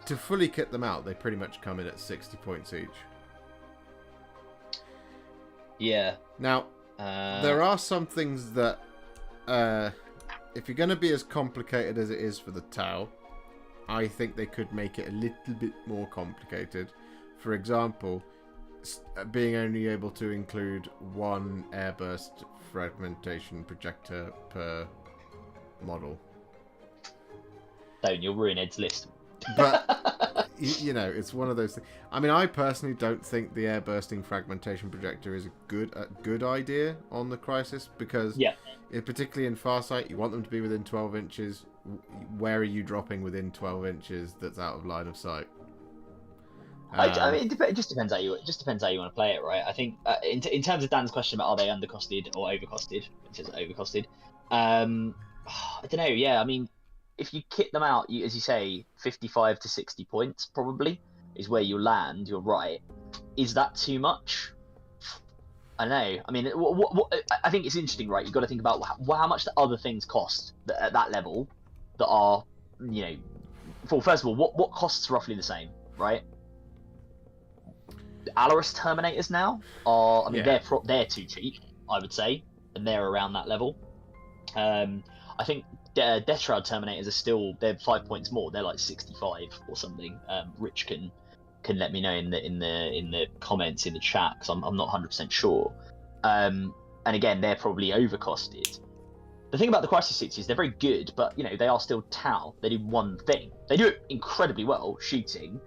Speaker 1: To fully kit them out, they pretty much come in at 60 points each.
Speaker 2: Yeah.
Speaker 1: Now, there are some things that, if you're going to be as complicated as it is for the Tau, I think they could make it a little bit more complicated. For example, being only able to include one airburst fragmentation projector per model.
Speaker 2: Don't, you'll ruin Ed's list.
Speaker 1: But, you know, it's one of those things. I mean, I personally don't think the air-bursting fragmentation projector is a good idea on the Crisis, because, particularly in Farsight, you want them to be within 12 inches. Where are you dropping within 12 inches that's out of line of sight?
Speaker 2: I mean, it just depends how you want to play it, right? I think in terms of Dan's question about are they undercosted or overcosted, it says overcosted. I don't know. Yeah, I mean, if you kit them out, as you say, 55 to 60 points probably is where you land. You're right. Is that too much? I don't know. I mean, I think it's interesting, right? You've got to think about how much the other things cost at that level that are, you know, first of all, what costs roughly the same, right? The Allarus Terminators now are, I mean, they're too cheap, I would say, and they're around that level. I think Death Shroud Terminators are still, they're 5 points more. They're like 65 or something. Rich can let me know in the comments in the chat, because I'm not 100% sure. And again, they're probably overcosted. The thing about the Crisis Suits is they're very good, but you know, they are still Tau. They do one thing. They do it incredibly well, shooting,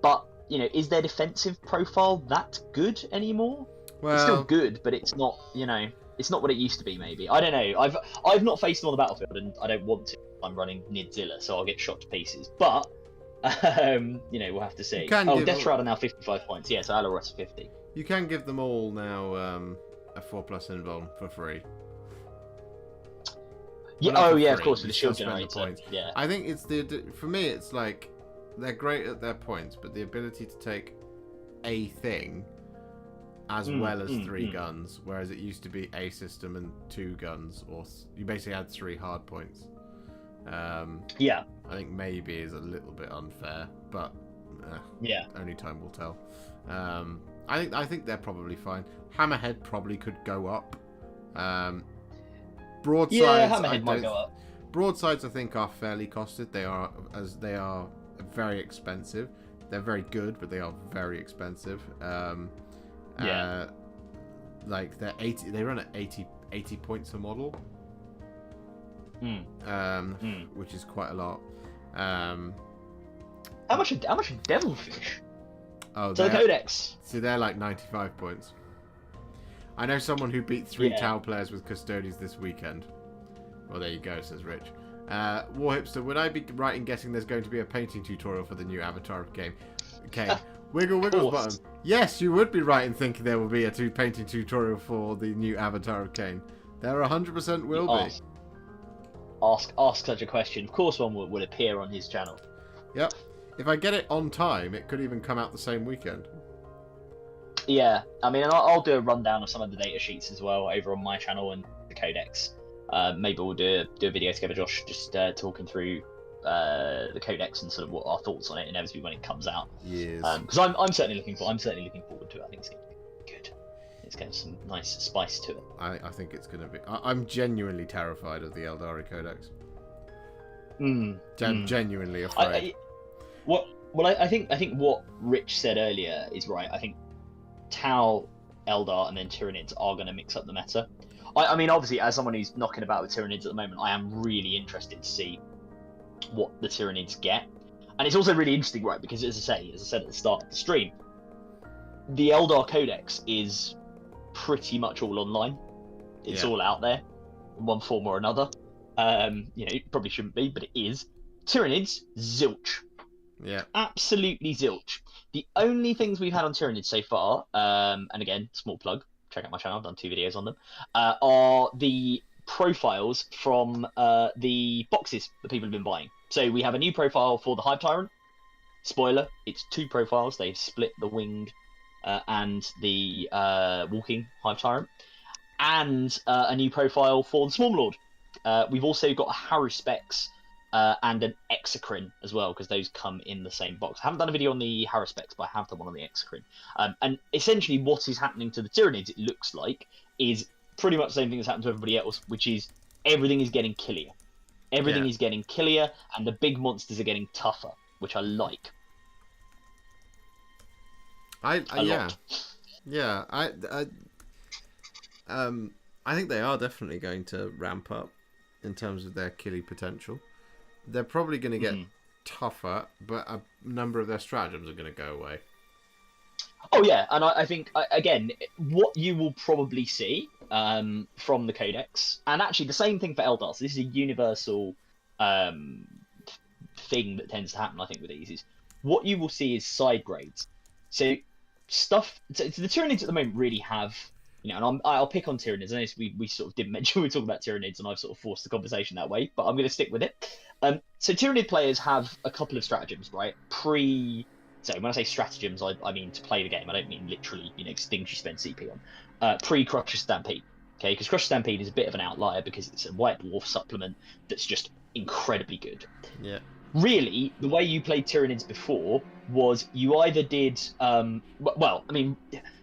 Speaker 2: but you know, is their defensive profile that good anymore? Well, it's still good, but it's not, you know, it's not what it used to be. Maybe, I don't know. I've not faced them on the battlefield, and I don't want to. I'm running Nidzilla, so I'll get shot to pieces. But you know, we'll have to see. Death Shroud are now 55 points. Yeah, so Allarus 50.
Speaker 1: You can give them all now a 4+ invuln for free.
Speaker 2: Yeah.
Speaker 1: Well,
Speaker 2: of course, with the shield generator. Yeah.
Speaker 1: I think it's for me, it's like they're great at their points, but the ability to take a thing as well as 3 guns, whereas it used to be a system and 2 guns, or you basically had 3 hard points. I think maybe is a little bit unfair, but only time will tell. I think they're probably fine. Hammerhead probably could go up. Broadsides,
Speaker 2: Hammerhead might go up.
Speaker 1: Broadsides, I think, are fairly costed. They are very expensive. They're very good, but they are very expensive. Like they're 80. They run at 80 points a model. Which is quite a lot.
Speaker 2: How much are Devilfish?
Speaker 1: Oh,
Speaker 2: so the Codex.
Speaker 1: So they're like 95 points. I know someone who beat 3 Tau players with Custodes this weekend. Well, there you go, says Rich. Warhipster, would I be right in guessing there's going to be a painting tutorial for the new Avatar game? Okay. Wiggles button. Yes, you would be right in thinking there will be a painting tutorial for the new Avatar of Cain. There 100% will be.
Speaker 2: Ask such a question. Of course one would appear on his channel.
Speaker 1: Yep. If I get it on time, it could even come out the same weekend.
Speaker 2: Yeah, I mean, I'll do a rundown of some of the data sheets as well over on my channel and the Codex. Maybe we'll do a video together, Josh, just talking through the Codex and sort of what our thoughts on it inevitably when it comes out.
Speaker 1: Yes.
Speaker 2: Because I'm certainly looking forward to it. I think it's good. It's got some nice spice to it.
Speaker 1: I think it's going to be. I'm genuinely terrified of the Aeldari Codex. Genuinely afraid.
Speaker 2: I think what Rich said earlier is right. I think Tau, Eldar, and then Tyranids are going to mix up the meta. I mean, obviously, as someone who's knocking about with Tyranids at the moment, I am really interested to see what the Tyranids get. And it's also really interesting, right, because as I said at the start of the stream, the Eldar Codex is pretty much all online. It's all out there in one form or another. It probably shouldn't be, but it is. Tyranids, zilch.
Speaker 1: Yeah.
Speaker 2: Absolutely zilch. The only things we've had on Tyranids so far, and again, small plug, check out my channel, I've done 2 videos on them, are the profiles from the boxes that people have been buying. So we have a new profile for the Hive Tyrant. Spoiler, it's 2 profiles. They've split the winged and the walking Hive Tyrant. And a new profile for the Swarm Lord. We've also got a Haruspex and an Exocrine as well, because those come in the same box. I haven't done a video on the Haruspex, but I have done one on the Exocrine. And essentially what is happening to the Tyranids, it looks like, is pretty much the same thing that's happened to everybody else, which is everything is getting killier. Everything is getting killier, and the big monsters are getting tougher, which I like. I
Speaker 1: think they are definitely going to ramp up in terms of their killy potential. They're probably going to get tougher, but a number of their stratagems are going to go away.
Speaker 2: Oh yeah, and I think again, what you will probably see from the Codex, and actually the same thing for Eldar. So this is a universal thing that tends to happen, I think, with these. Is what you will see is side grades. So the Tyranids at the moment really have, and I'll pick on Tyranids. I know we sort of didn't mention we were talking about Tyranids, and I've sort of forced the conversation that way, but I'm going to stick with it. So Tyranid players have a couple of stratagems, right? So when I say stratagems, I mean to play the game. I don't mean literally, things you spend CP on. Pre-Crusher Stampede, okay? Because Crusher Stampede is a bit of an outlier because it's a White Dwarf supplement that's just incredibly good.
Speaker 1: Yeah.
Speaker 2: Really, the way you played Tyranids before was you either did,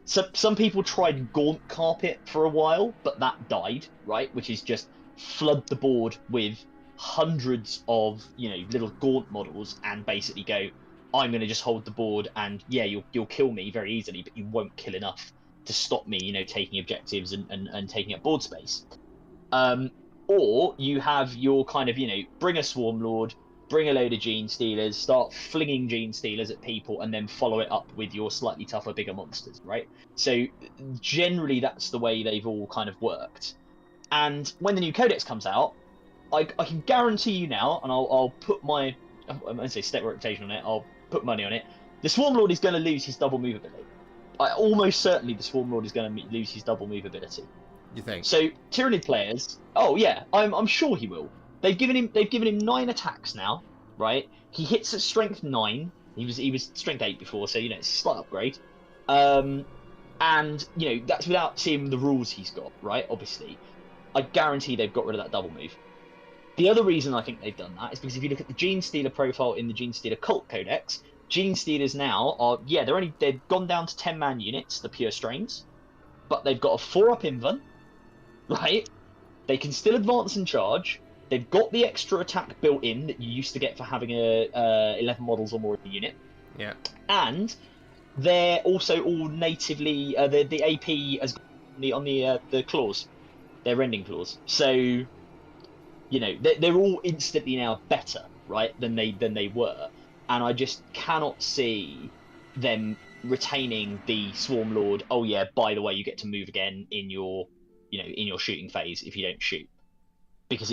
Speaker 2: some people tried Gaunt Carpet for a while, but that died, right? Which is just flood the board with hundreds of, little Gaunt models and basically go, I'm going to just hold the board and, you'll kill me very easily, but you won't kill enough to stop me, taking objectives and taking up board space. Or you have your kind of, bring a Swarm Lord, bring a load of Gene Stealers, start flinging Gene Stealers at people, and then follow it up with your slightly tougher, bigger monsters, right? So generally that's the way they've all kind of worked. And when the new Codex comes out, I can guarantee you now, and I'll put my, I'm going to say stake reputation on it, I'll put money on it, the Swarm Lord is going to lose his double move ability. Almost certainly the Swarm Lord is going to lose his double move ability.
Speaker 1: You think?
Speaker 2: So Tyranid players, oh yeah, I'm sure he will. They've given him 9 attacks now, right? He hits at strength 9. He was strength 8 before, so it's a slight upgrade. And that's without seeing the rules he's got, right? Obviously, I guarantee they've got rid of that double move. The other reason I think they've done that is because if you look at the Gene Stealer profile in the Gene Stealer Cult Codex, Gene Stealers now are they've gone down to 10-man units, the pure strains, but they've got a 4-up inven, right? They can still advance and charge. They've got the extra attack built in that you used to get for having 11 models or more in the unit.
Speaker 1: Yeah.
Speaker 2: And they're also all natively the AP has on the claws, their rending claws. So they're all instantly now better, right, than they were, and I just cannot see them retaining the Swarm Lord. Oh yeah, by the way, you get to move again in your shooting phase if you don't shoot. Because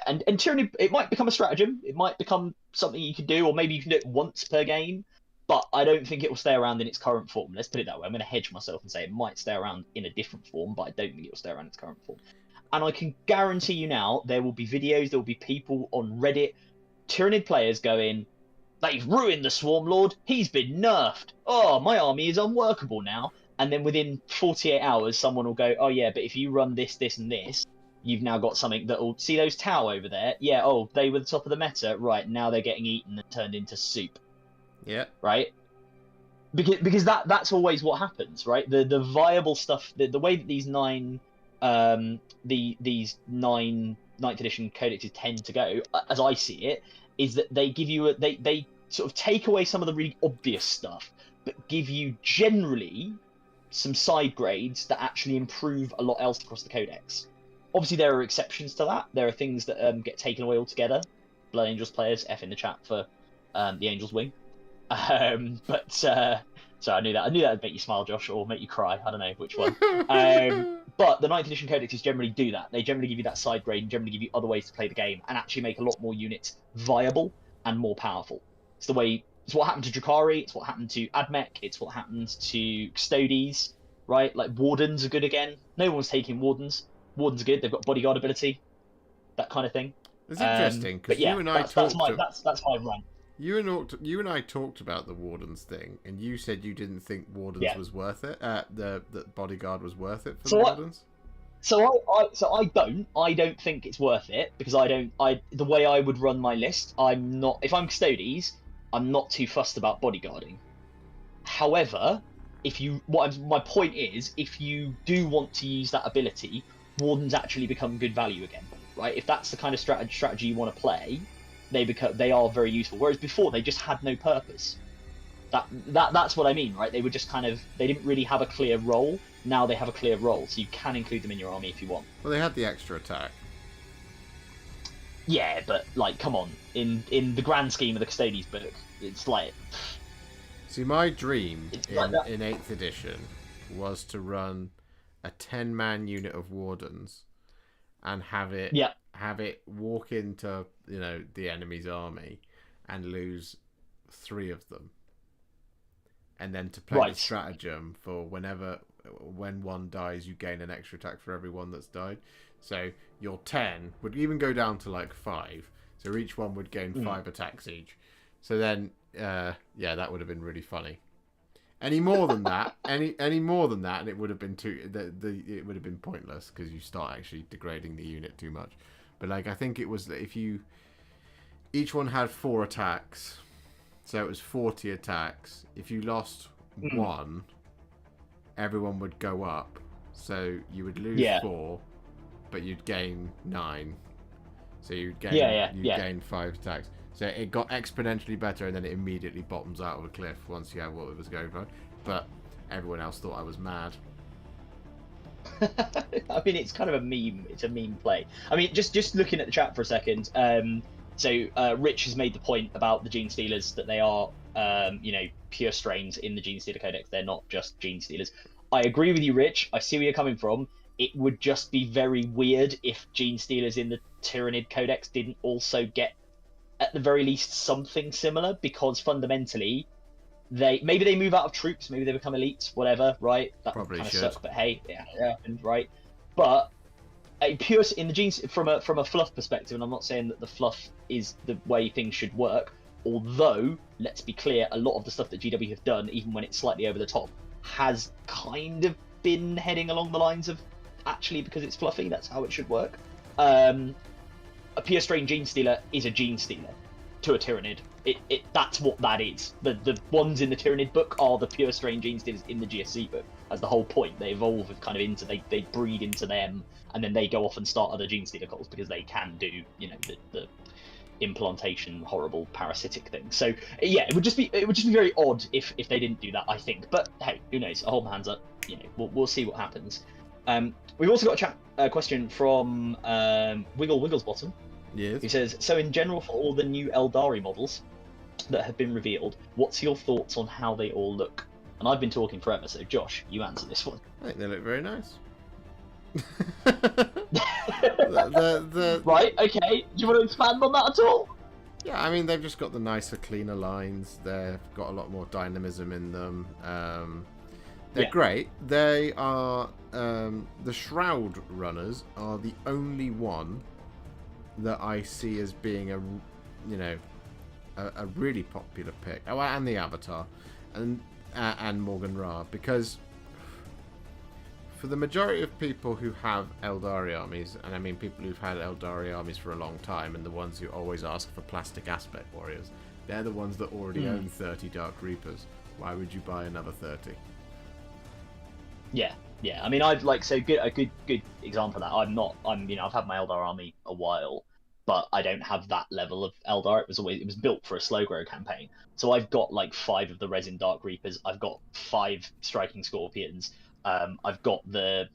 Speaker 2: and Tyranny, it might become a stratagem, it might become something you can do, or maybe you can do it once per game, but I don't think it will stay around in its current form. Let's put it that way. I'm going to hedge myself and say it might stay around in a different form, but I don't think it will stay around in its current form. And I can guarantee you now, there will be videos, there will be people on Reddit, Tyranid players going, they've ruined the Swarm Lord, he's been nerfed, oh, my army is unworkable now. And then within 48 hours, someone will go, oh yeah, but if you run this, this, and this, you've now got something that will see those Tau over there. Yeah, oh, they were the top of the meta. Right, now they're getting eaten and turned into soup.
Speaker 1: Yeah.
Speaker 2: Right? That's always what happens, right? The viable stuff, the way that these nine 9th edition codexes tend to go, as I see it, is that they give you they sort of take away some of the really obvious stuff, but give you generally some side grades that actually improve a lot else across the codex. Obviously, there are exceptions to that. There are things that get taken away altogether. Blood Angels players, F in the chat for the Angels wing. So I knew that would make you smile, Josh, or make you cry. I don't know which one. But the 9th edition codexes generally do that. They generally give you that side grade and generally give you other ways to play the game and actually make a lot more units viable and more powerful. It's what happened to Drukhari. It's what happened to Admech. It's what happened to Custodes, right? Like Wardens are good again. No one's taking Wardens. Wardens are good. They've got bodyguard ability, that kind of thing.
Speaker 1: It's interesting because
Speaker 2: yeah,
Speaker 1: you and I
Speaker 2: that's my rant.
Speaker 1: You and I talked about the Wardens thing, and you said you didn't think Wardens was worth it. The bodyguard was worth it for the Wardens.
Speaker 2: I don't think it's worth it because the way I would run my list, if I'm Custodes, I'm not too fussed about bodyguarding. However, my point is, if you do want to use that ability, Wardens actually become good value again, right? If that's the kind of strategy you want to play, they are very useful. Whereas before they just had no purpose. That's what I mean, right? They were just they didn't really have a clear role. Now they have a clear role, so you can include them in your army if you want.
Speaker 1: Well, they had the extra attack.
Speaker 2: Yeah, but come on, in the grand scheme of the Custodes book, it's like.
Speaker 1: See, my dream in 8th edition was to run a 10-man unit of Wardens and have it walk into the enemy's army and lose 3 of them, and then to play the stratagem for when one dies you gain an extra attack for every one that's died. So your 10 would even go down to 5, so each one would gain 5 attacks each. So then that would have been really funny. Any more than that, and it would have been it would have been pointless because you start actually degrading the unit too much. But I think it was that if each one had 4 attacks, so it was 40 attacks. If you lost 1, everyone would go up, so you would lose 4, but you'd gain 9. So you'd gain gain 5 attacks. So it got exponentially better, and then it immediately bottoms out of a cliff once you had what it was going for. But everyone else thought I was mad.
Speaker 2: I mean, it's kind of a meme. It's a meme play. I mean, just looking at the chat for a second. So Rich has made the point about the Gene Stealers, that they are, pure strains in the Gene Stealer Codex. They're not just Gene Stealers. I agree with you, Rich. I see where you're coming from. It would just be very weird if Gene Stealers in the Tyranid Codex didn't also get, at the very least, something similar, because fundamentally maybe they move out of troops, maybe they become elites, whatever, right? That
Speaker 1: probably
Speaker 2: kind of
Speaker 1: should.
Speaker 2: sucks, but hey, it happened, right? But a pure in the genes from a fluff perspective, and I'm not saying that the fluff is the way things should work, although let's be clear, a lot of the stuff that GW have done, even when it's slightly over the top, has kind of been heading along the lines of actually because it's fluffy, that's how it should work. A pure strain Gene Stealer is a Gene Stealer to a Tyranid. That's what that is. The ones in the Tyranid book are the pure strain Gene Stealers in the GSC book. That's the whole point. They evolve kind of into, they breed into them, and then they go off and start other Gene Stealer cults because they can do, the implantation, horrible parasitic thing. So yeah, it would just be very odd if they didn't do that, I think. But hey, who knows? I hold my hands up. We'll see what happens. We've also got a question from Wigglesbottom.
Speaker 1: Yes.
Speaker 2: Who says, so in general, for all the new Aeldari models that have been revealed, what's your thoughts on how they all look? And I've been talking forever, so Josh, you answer this one.
Speaker 1: I think they look very nice.
Speaker 2: Right, okay. Do you want to expand on that at all?
Speaker 1: Yeah, I mean, they've just got the nicer, cleaner lines. They've got a lot more dynamism in them. They're great. They are... the Shroud Runners are the only one that I see as being a really popular pick. Oh, and the Avatar, and Morgan Ra, because for the majority of people who have Aeldari armies, and I mean people who've had Aeldari armies for a long time, and the ones who always ask for plastic aspect warriors, they're the ones that already own 30 Dark Reapers Why would you buy another 30?
Speaker 2: Yeah, yeah. I mean, I've like a good example of that. I've had my Eldar army a while, but I don't have that level of Eldar. It was built for a slow grow campaign. So I've got like 5 of the Resin Dark Reapers. I've got 5 Striking Scorpions. I've got the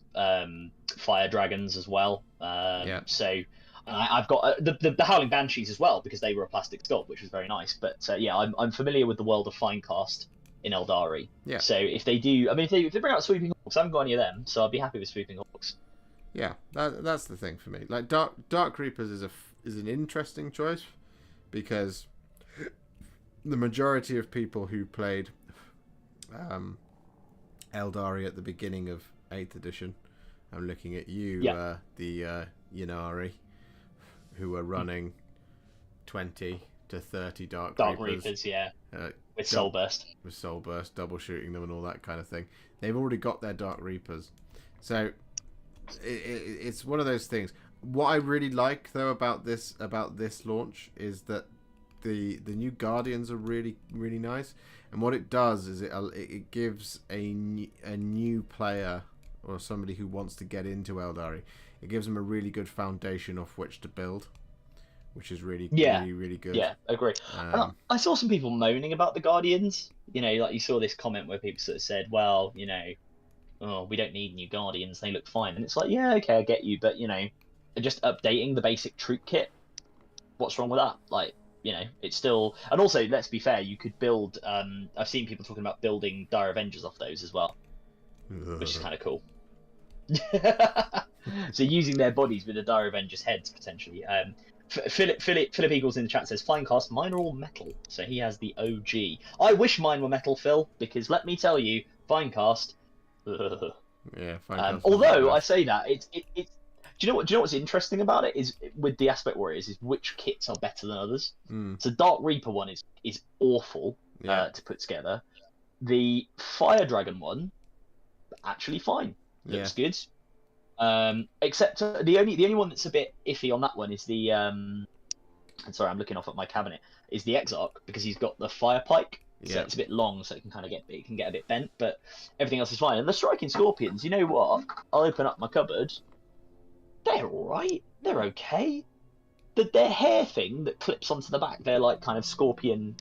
Speaker 2: Fire Dragons as well.
Speaker 1: Yeah.
Speaker 2: So I've got the Howling Banshees as well because they were a plastic sculpt, which was very nice. But yeah, I'm familiar with the world of Finecast in Eldari.
Speaker 1: Yeah.
Speaker 2: So if they do, I mean, if they bring out Sweeping Hawks, I haven't got any of them, so I'd be happy with Sweeping Hawks.
Speaker 1: Yeah, that's the thing for me. Like Dark Reapers is an interesting choice because the majority of people who played Eldari at the beginning of 8th edition, I'm looking at you, the Yanari, who were running 20 to 30 Dark Reapers.
Speaker 2: Yeah. With Soul Burst.
Speaker 1: With Soul Burst, double shooting them and all that kind of thing. They've already got their Dark Reapers. So it's one of those things. What I really like though about this launch is that the new Guardians are really, really nice. And what it does is it gives a new player or somebody who wants to get into Eldari, it gives them a really good foundation off which to build, which is really good.
Speaker 2: Yeah, agree. I saw some people moaning about the Guardians. You know, like you saw this comment where people sort of said, well, you know, oh, we don't need new Guardians, they look fine. And it's like, yeah, okay, I get you, but, you know, just updating the basic troop kit, what's wrong with that? Like, you know, it's still... And also, let's be fair, you could build... I've seen people talking about building Dire Avengers off those as well, which is kind of cool. So using their bodies with the Dire Avengers heads, potentially. Philip Eagles in the chat says, Finecast, mine are all metal, so he has the OG. I wish mine were metal, Phil, because let me tell you, Finecast...
Speaker 1: Yeah, Finecast.
Speaker 2: Although, I say that, it's do you know what's interesting about it is with the Aspect Warriors is which kits are better than others. So Dark Reaper one is awful to put together. The Fire Dragon one actually fine, looks good. Except the only one that's a bit iffy on that one is the and sorry, I'm looking off at my cabinet, is the Exarch, because he's got the Fire Pike. So it's a bit long, so it can get a bit bent, but everything else is fine. And the Striking Scorpions, you know what? I'll open up my cupboard. They're alright. They're okay. Their hair thing that clips onto the back, they're like kind of scorpion,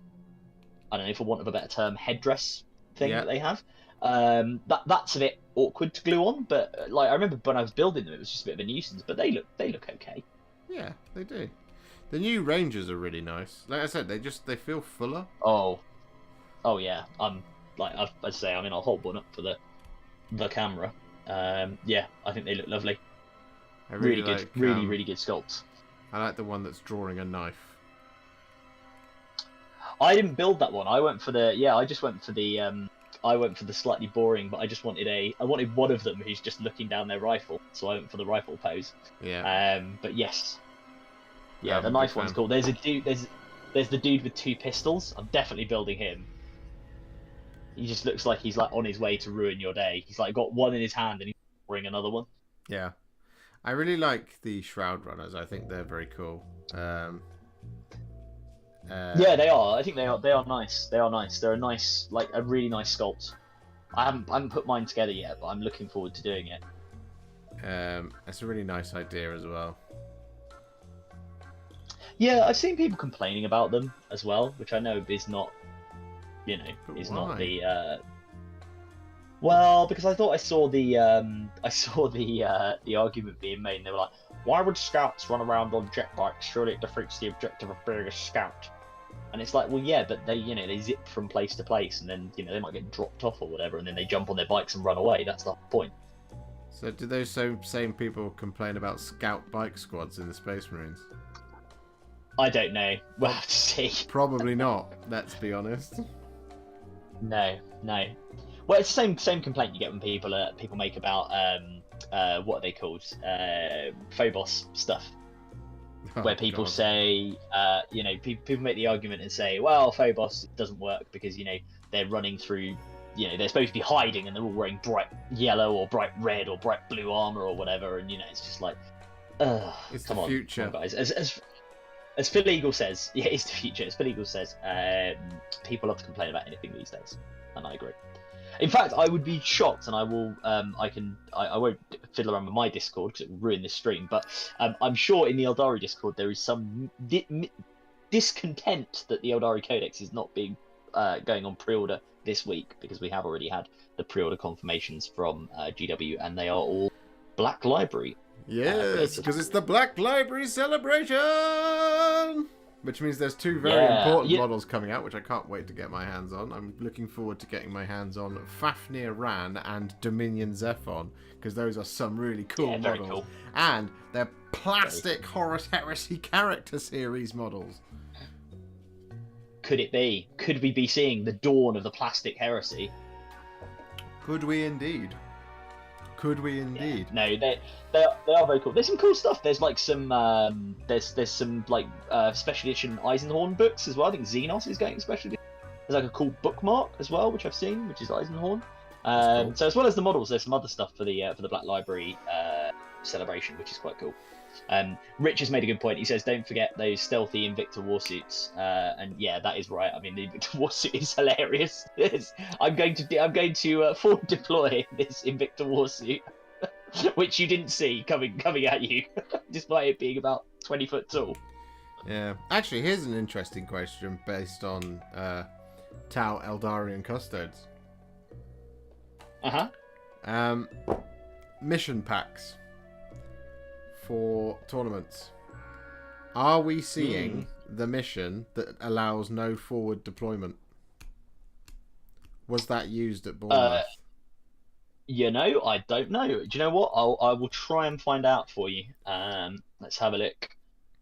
Speaker 2: I don't know, for want of a better term, headdress thing that they have. That's a bit awkward to glue on, but like I remember when I was building them, it was just a bit of a nuisance. But they look okay.
Speaker 1: Yeah, they do. The new Rangers are really nice. Like I said, they feel fuller.
Speaker 2: Oh yeah. I'm I'll hold one up for the camera. Yeah, I think they look lovely. Really good, like, really good sculpts.
Speaker 1: I like the one that's drawing a knife.
Speaker 2: I didn't build that one. I went for the slightly boring, but I wanted one of them who's just looking down their rifle, so I went for the rifle pose.
Speaker 1: Yeah.
Speaker 2: But yes. Yeah, the knife one's cool. There's the dude with 2 pistols. I'm definitely building him. He just looks like he's like on his way to ruin your day. He's like got one in his hand and he's bring another one.
Speaker 1: Yeah. I really like the Shroud Runners. I think they're very cool.
Speaker 2: Yeah, they are. I think they are nice. They are nice. They're a really nice sculpt. I haven't put mine together yet, but I'm looking forward to doing it.
Speaker 1: It's a really nice idea as well.
Speaker 2: Yeah, I've seen people complaining about them as well, which I know is not, not the. Well, because I thought I saw the argument being made, and they were like, "Why would scouts run around on jet bikes? Surely it defeats the objective of being a scout." And it's like, well, yeah, but they zip from place to place, and then they might get dropped off or whatever, and then they jump on their bikes and run away. That's the whole point.
Speaker 1: So, do those same people complain about scout bike squads in the Space Marines?
Speaker 2: I don't know. We'll have to see.
Speaker 1: Probably not. Let's be honest.
Speaker 2: No. Well, it's the same complaint you get when people make about what are they called, Phobos stuff, where people say, people make the argument and say, well, Phobos doesn't work because they're running through, they're supposed to be hiding and they're all wearing bright yellow or bright red or bright blue armor or whatever, and it's just like,
Speaker 1: it's
Speaker 2: come
Speaker 1: the
Speaker 2: on,
Speaker 1: future,
Speaker 2: come on, guys. As Phil Eagle says, yeah, it's the future. As Phil Eagle says, people love to complain about anything these days. and I agree. In fact, I would be shocked, and I will. I won't fiddle around with my Discord because it will ruin this stream. But I'm sure in the Eldari Discord there is some discontent that the Eldari Codex is not being going on pre-order this week, because we have already had the pre-order confirmations from GW, and they are all Black Library.
Speaker 1: Yes, because it's the Black Library celebration! Which means there's two very important models coming out, which I can't wait to get my hands on. I'm looking forward to getting my hands on Fafnir Ran and Dominion Zephon, because those are some really cool models. Cool. And they're plastic Horus Heresy character series models.
Speaker 2: Could it be? Could we be seeing the dawn of the plastic heresy?
Speaker 1: Could we indeed? Could we indeed?
Speaker 2: Yeah. No, they are very cool. There's some cool stuff. There's like some there's some like special edition Eisenhorn books as well. I think Xenos is getting special edition. There's like a cool bookmark as well, which I've seen, which is Eisenhorn. Cool. So as well as the models, there's some other stuff for the Black Library celebration, which is quite cool. Rich has made a good point. He says, "Don't forget those stealthy Invicta warsuits." And yeah, that is right. I mean, the Invicta warsuit is hilarious. I'm going to forward deploy this Invicta warsuit, which you didn't see coming at you, despite it being about 20 foot tall.
Speaker 1: Yeah, actually, here's an interesting question based on Tau, Aeldari, and Custodes. Mission packs for tournaments. Are we seeing the mission that allows no forward deployment? Was that used at Bournemouth?
Speaker 2: I don't know. Do you know what? I will try and find out for you. Let's have a look.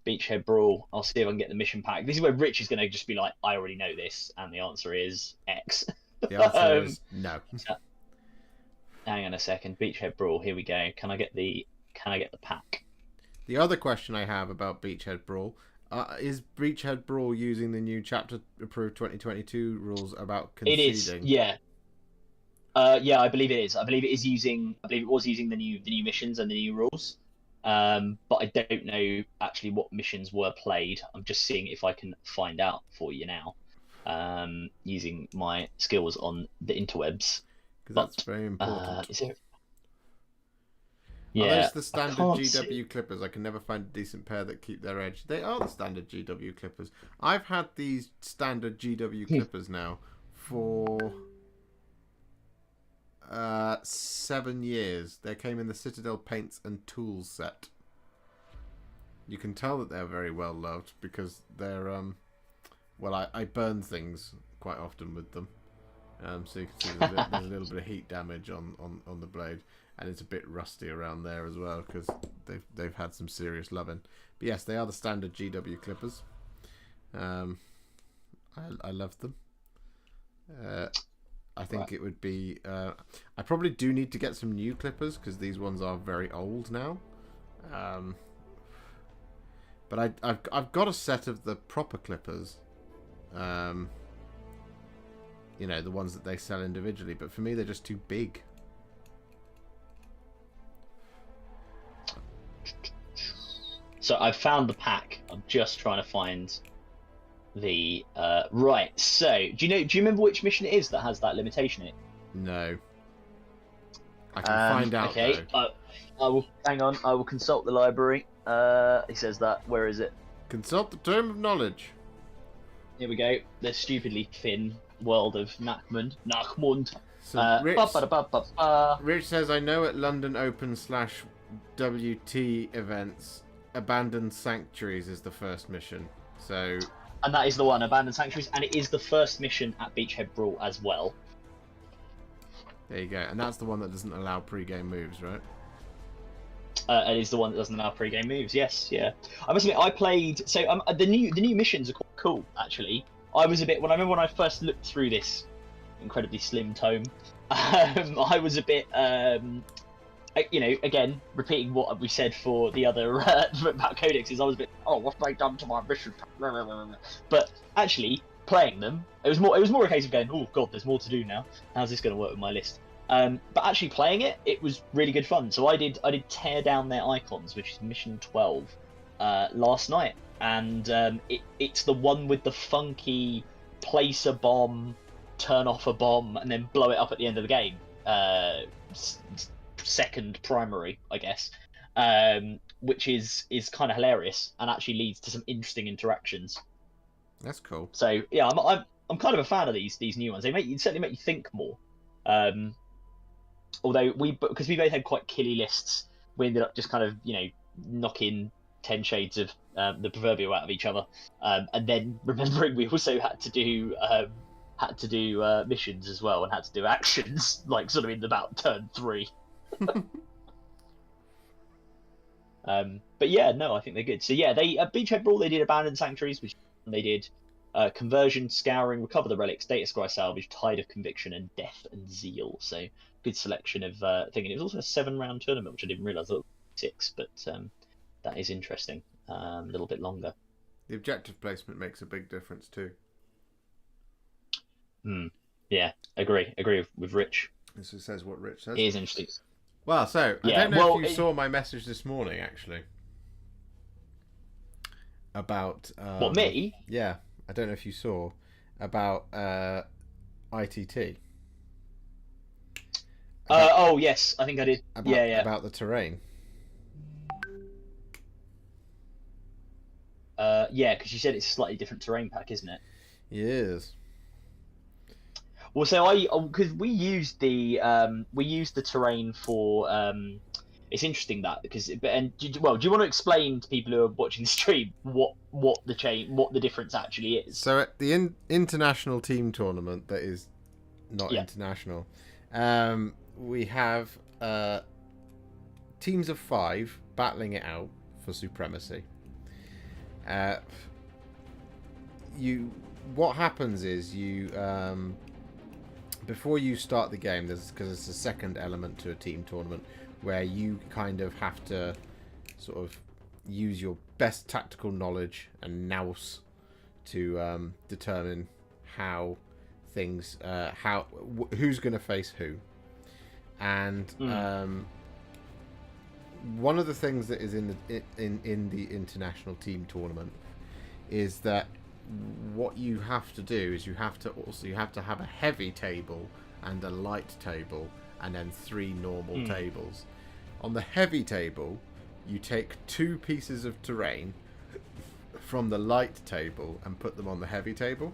Speaker 2: Beachhead Brawl. I'll see if I can get the mission pack. This is where Rich is going to just be like, I already know this, and the answer is X.
Speaker 1: The answer is no.
Speaker 2: Hang on a second. Beachhead Brawl. Here we go. Can I get the pack?
Speaker 1: The other question I have about Beachhead Brawl, is Beachhead Brawl using the new chapter approved 2022 rules about conceding?
Speaker 2: It is, yeah. Yeah, I believe it is. I believe it was using the new missions and the new rules. But I don't know actually what missions were played. I'm just seeing if I can find out for you now, using my skills on the interwebs.
Speaker 1: Because that's very important.
Speaker 2: Is there...
Speaker 1: Yeah, are those the standard GW clippers? I can never find a decent pair that keep their edge. They are the standard GW clippers. I've had these standard GW clippers now for 7 years. They came in the Citadel Paints and Tools set. You can tell that they're very well loved because they're I burn things quite often with them. So you can see there's a little bit of heat damage on the blade. And it's a bit rusty around there as well because they've had some serious loving. But yes, they are the standard GW clippers. I love them. I think it would be... I probably do need to get some new clippers because these ones are very old now. But I've got a set of the proper clippers. The ones that they sell individually. But for me, they're just too big.
Speaker 2: So I've found the pack. I'm just trying to find the right. So do you remember which mission it is that has that limitation in it?
Speaker 1: No. I can find out.
Speaker 2: Okay. I will hang on. I will consult the library. He says that. Where is it?
Speaker 1: Consult the Tome of Knowledge.
Speaker 2: Here we go. The stupidly thin world of Nachmund.
Speaker 1: So Rich says, I know at London Open /WT events, Abandoned Sanctuaries is the first mission. So,
Speaker 2: and that is the one, Abandoned Sanctuaries, and it is the first mission at Beachhead Brawl as well.
Speaker 1: There you go, and that's the one that doesn't allow pre-game moves, right?
Speaker 2: It is the one that doesn't allow pre-game moves. Yes, yeah. I must admit, I played. So the new missions are quite cool, actually. I was a bit when I first looked through this incredibly slim tome. I was a bit. Again, repeating what we said for the other about codexes, I was a bit, what's they done to my mission? But actually, playing them, it was more a case of going, oh god, there's more to do now. How's this going to work with my list? But actually playing it was really good fun. So I did tear down their icons, which is mission 12, last night, and it's the one with the funky place a bomb turn off a bomb and then blow it up at the end of the game. Second primary, I guess, which is kind of hilarious and actually leads to some interesting interactions.
Speaker 1: That's cool.
Speaker 2: So yeah, I'm kind of a fan of these new ones. They certainly make you think more. Although because we both had quite killy lists, we ended up just kind of knocking 10 shades of the proverbial out of each other, and then remembering we also had to do missions as well and had to do actions like sort of in about turn 3. But yeah, no, I think they're good. So yeah, they Beachhead Brawl, they did Abandoned Sanctuaries, which they did Conversion, Scouring, Recover the Relics, Data Scry Salvage, Tide of Conviction, and Death and Zeal. So good selection of thing. And it was also a 7-round tournament, which I didn't realise. I thought 6, but that is interesting. A little bit longer.
Speaker 1: The objective placement makes a big difference too.
Speaker 2: Yeah, agree with Rich.
Speaker 1: This says what Rich says.
Speaker 2: It is interesting.
Speaker 1: Well, so I don't know if you saw my message this morning, actually. About
Speaker 2: what, me?
Speaker 1: Yeah, I don't know if you saw about ITT.
Speaker 2: Oh yes, I think I did.
Speaker 1: About the terrain.
Speaker 2: Yeah, because you said it's a slightly different terrain pack, isn't it?
Speaker 1: Yes.
Speaker 2: Well, so because we used the terrain for it's interesting that because do you want to explain to people who are watching the stream what the difference actually is?
Speaker 1: So at the international team tournament that is not international, we have teams of 5 battling it out for supremacy. What happens is you before you start the game, because it's a second element to a team tournament where you kind of have to sort of use your best tactical knowledge and nous to determine how things who's going to face who. And one of the things that is in the international team tournament is that what you have to do is you have to have a heavy table and a light table and then 3 normal tables. On the heavy table, you take 2 pieces of terrain from the light table and put them on the heavy table.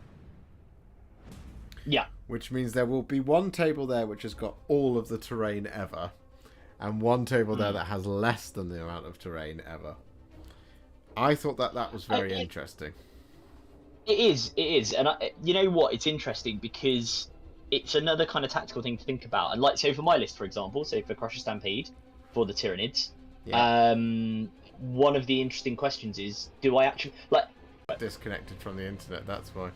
Speaker 2: Yeah.
Speaker 1: Which means there will be one table there which has got all of the terrain ever, and one table there that has less than the amount of terrain ever. I thought that was very interesting.
Speaker 2: It is, and you know what? It's interesting because it's another kind of tactical thing to think about. And like, so for my list, for example, so for Crusher Stampede, for the Tyranids, one of the interesting questions is, do I actually
Speaker 1: disconnected from the internet? That's why.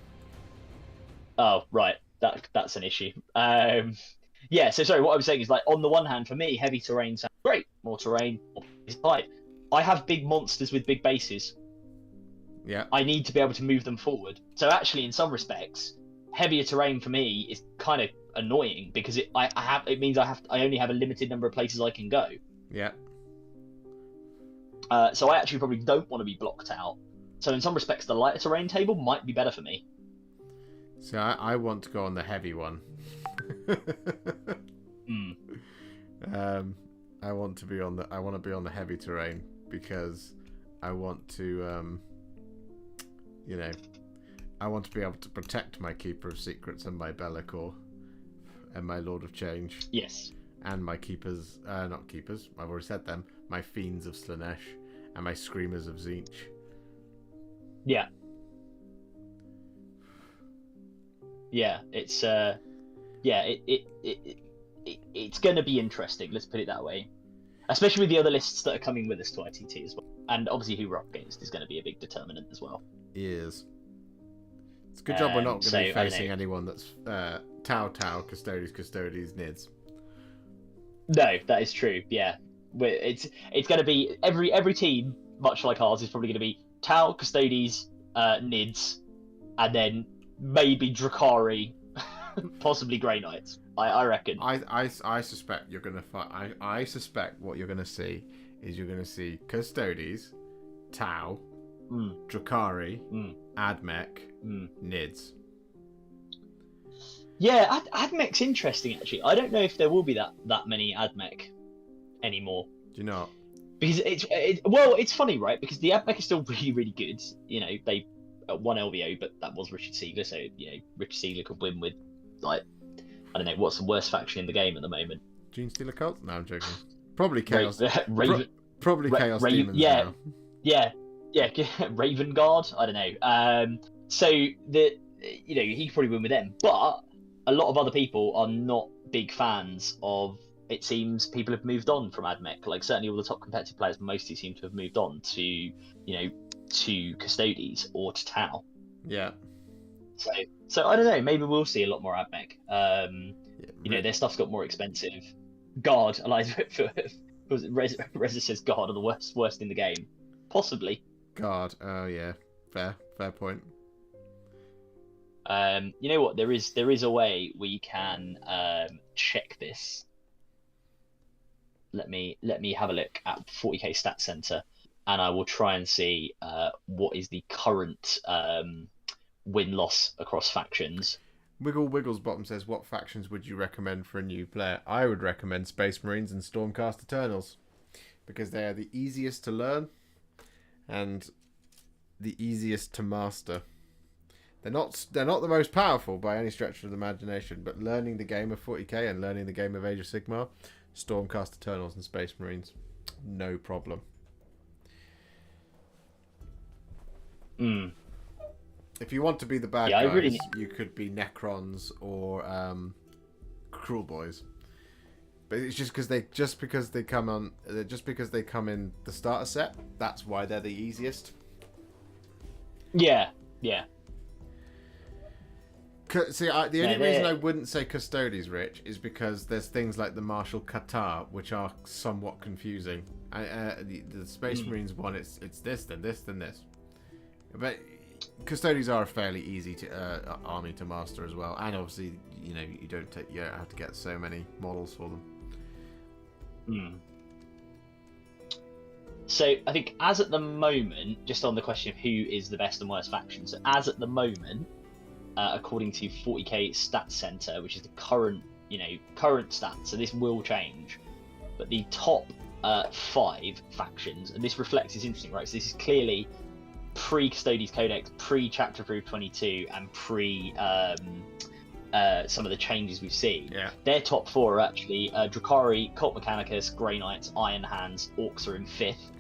Speaker 2: Oh right, that's an issue. Yeah. So sorry, what I was saying is like, on the one hand, for me, heavy terrain sounds great. More terrain, more fight. I have big monsters with big bases.
Speaker 1: Yeah.
Speaker 2: I need to be able to move them forward. So actually, in some respects, heavier terrain for me is kind of annoying because it means I only have a limited number of places I can go.
Speaker 1: Yeah.
Speaker 2: So I actually probably don't want to be blocked out. So in some respects, the lighter terrain table might be better for me.
Speaker 1: So I want to go on the heavy one. I want to be on the heavy terrain because I want to I want to be able to protect my Keeper of Secrets and my Bellicor and my Lord of Change.
Speaker 2: Yes.
Speaker 1: And my Keepers, not Keepers, I've already said them, my Fiends of Slaanesh and my Screamers of Tzeentch.
Speaker 2: Yeah. Yeah, it's it's going to be interesting, let's put it that way. Especially with the other lists that are coming with us to ITT as well. And obviously who we're up against is going to be a big determinant as well.
Speaker 1: Is. It's a good job we're not going to be facing anyone that's Tau, Custodes, Nids.
Speaker 2: No, that is true. Yeah, it's going to be every team, much like ours, is probably going to be Tau, Custodes, Nids, and then maybe Drakari, possibly Grey Knights. I reckon.
Speaker 1: I suspect you're going to fight. I suspect what you're going to see is you're going to see Custodes, Tau, Drakari, Admech, Nids.
Speaker 2: Yeah, Admech's interesting actually. I don't know if there will be that many Admech anymore.
Speaker 1: Do you not?
Speaker 2: Because it's funny, right? Because the Admech is still really, really good. You know, they won LVO, but that was Richard Siegler, so you know, Richard Siegler could win with, like, I don't know, what's the worst faction in the game at the moment?
Speaker 1: Gene Stealer Cult? No, I'm joking. Probably Chaos.
Speaker 2: Raven,
Speaker 1: probably Chaos Demons.
Speaker 2: yeah,
Speaker 1: now.
Speaker 2: yeah, Raven Guard. I don't know. So the you know, he could probably win with them, but a lot of other people are not big fans of. It seems people have moved on from Admech. Like certainly all the top competitive players mostly seem to have moved on to, you know, to Custodes or to Tau.
Speaker 1: Yeah.
Speaker 2: So I don't know. Maybe we'll see a lot more Admech. You know, their stuff's got more expensive. Guard, Eliza, was it Reza says Guard are the worst in the game. Possibly.
Speaker 1: Guard. Oh yeah. Fair point.
Speaker 2: You know what? There is a way we can check this. Let me have a look at 40k Stat Center, and I will try and see what is the current win-loss across factions.
Speaker 1: Wiggles Bottom says, what factions would you recommend for a new player? I would recommend Space Marines and Stormcast Eternals, because they are the easiest to learn and the easiest to master. They're not the most powerful by any stretch of the imagination, but learning the game of 40k and learning the game of Age of Sigmar, Stormcast Eternals and Space Marines, no problem. If you want to be the bad guys, you could be Necrons or Cruel Boys. But it's just because they come in the starter set, that's why they're the easiest.
Speaker 2: Yeah.
Speaker 1: See, the only reason I wouldn't say Custodes, Rich, is because there's things like the Marshal Qatar, which are somewhat confusing. The Space Marines one, it's this, then this, then this. But Custodes are a fairly easy army to master as well, and obviously, you know, you don't have to get so many models for them.
Speaker 2: So I think as at the moment, just on the question of who is the best and worst faction, so as at the moment, according to 40k Stat Center, which is the current stats, so this will change, but the top 5 factions, and this reflects, it's interesting, right? So this is clearly pre-Custodes Codex, pre-Chapter Approved 22, and pre some of the changes we've seen.
Speaker 1: Yeah. Their
Speaker 2: top 4 are actually Drukhari, Cult Mechanicus, Grey Knights, Iron Hands, Orcs are in 5th.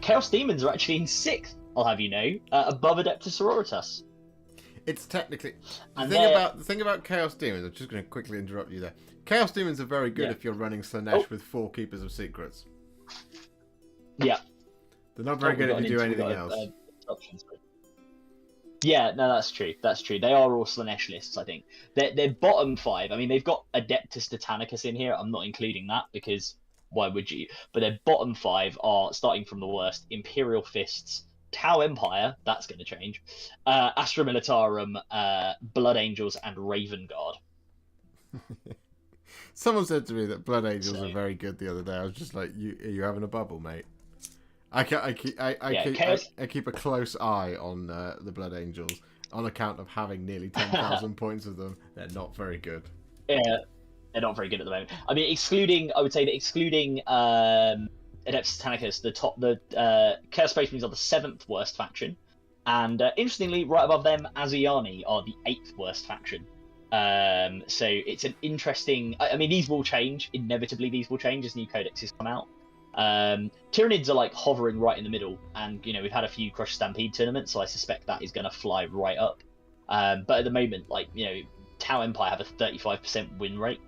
Speaker 2: Chaos Demons are actually in 6th, I'll have you know, above Adeptus Sororitas.
Speaker 1: It's technically the thing about Chaos Demons. I'm just going to quickly interrupt you there. Chaos Demons are very good if you're running Slanesh with 4 Keepers of Secrets.
Speaker 2: Yeah,
Speaker 1: they're not very good if you do anything else.
Speaker 2: Yeah, no, that's true. They are all Slanesh lists, I think. Their bottom 5. I mean, they've got Adeptus Titanicus in here. I'm not including that because why would you? But their bottom 5 are, starting from the worst, Imperial Fists, Tau Empire, that's going to change, Astra Militarum, Blood Angels, and Raven Guard.
Speaker 1: Someone said to me that Blood Angels are very good the other day. I was just like, are you having a bubble, mate? I keep a close eye on the Blood Angels on account of having nearly 10,000 points of them. They're not very good.
Speaker 2: Yeah, they're not very good at the moment. I mean, excluding Adeptus Titanicus, the Chaos Space Marines are the 7th worst faction, and interestingly, right above them, Aziani are the 8th worst faction. So it's an interesting. I mean, these will change. Inevitably, these will change as new codexes come out. Tyranids are like hovering right in the middle, and you know we've had a few Crush Stampede tournaments, so I suspect that is going to fly right up. But at the moment, like you know, Tau Empire have a 35% win rate,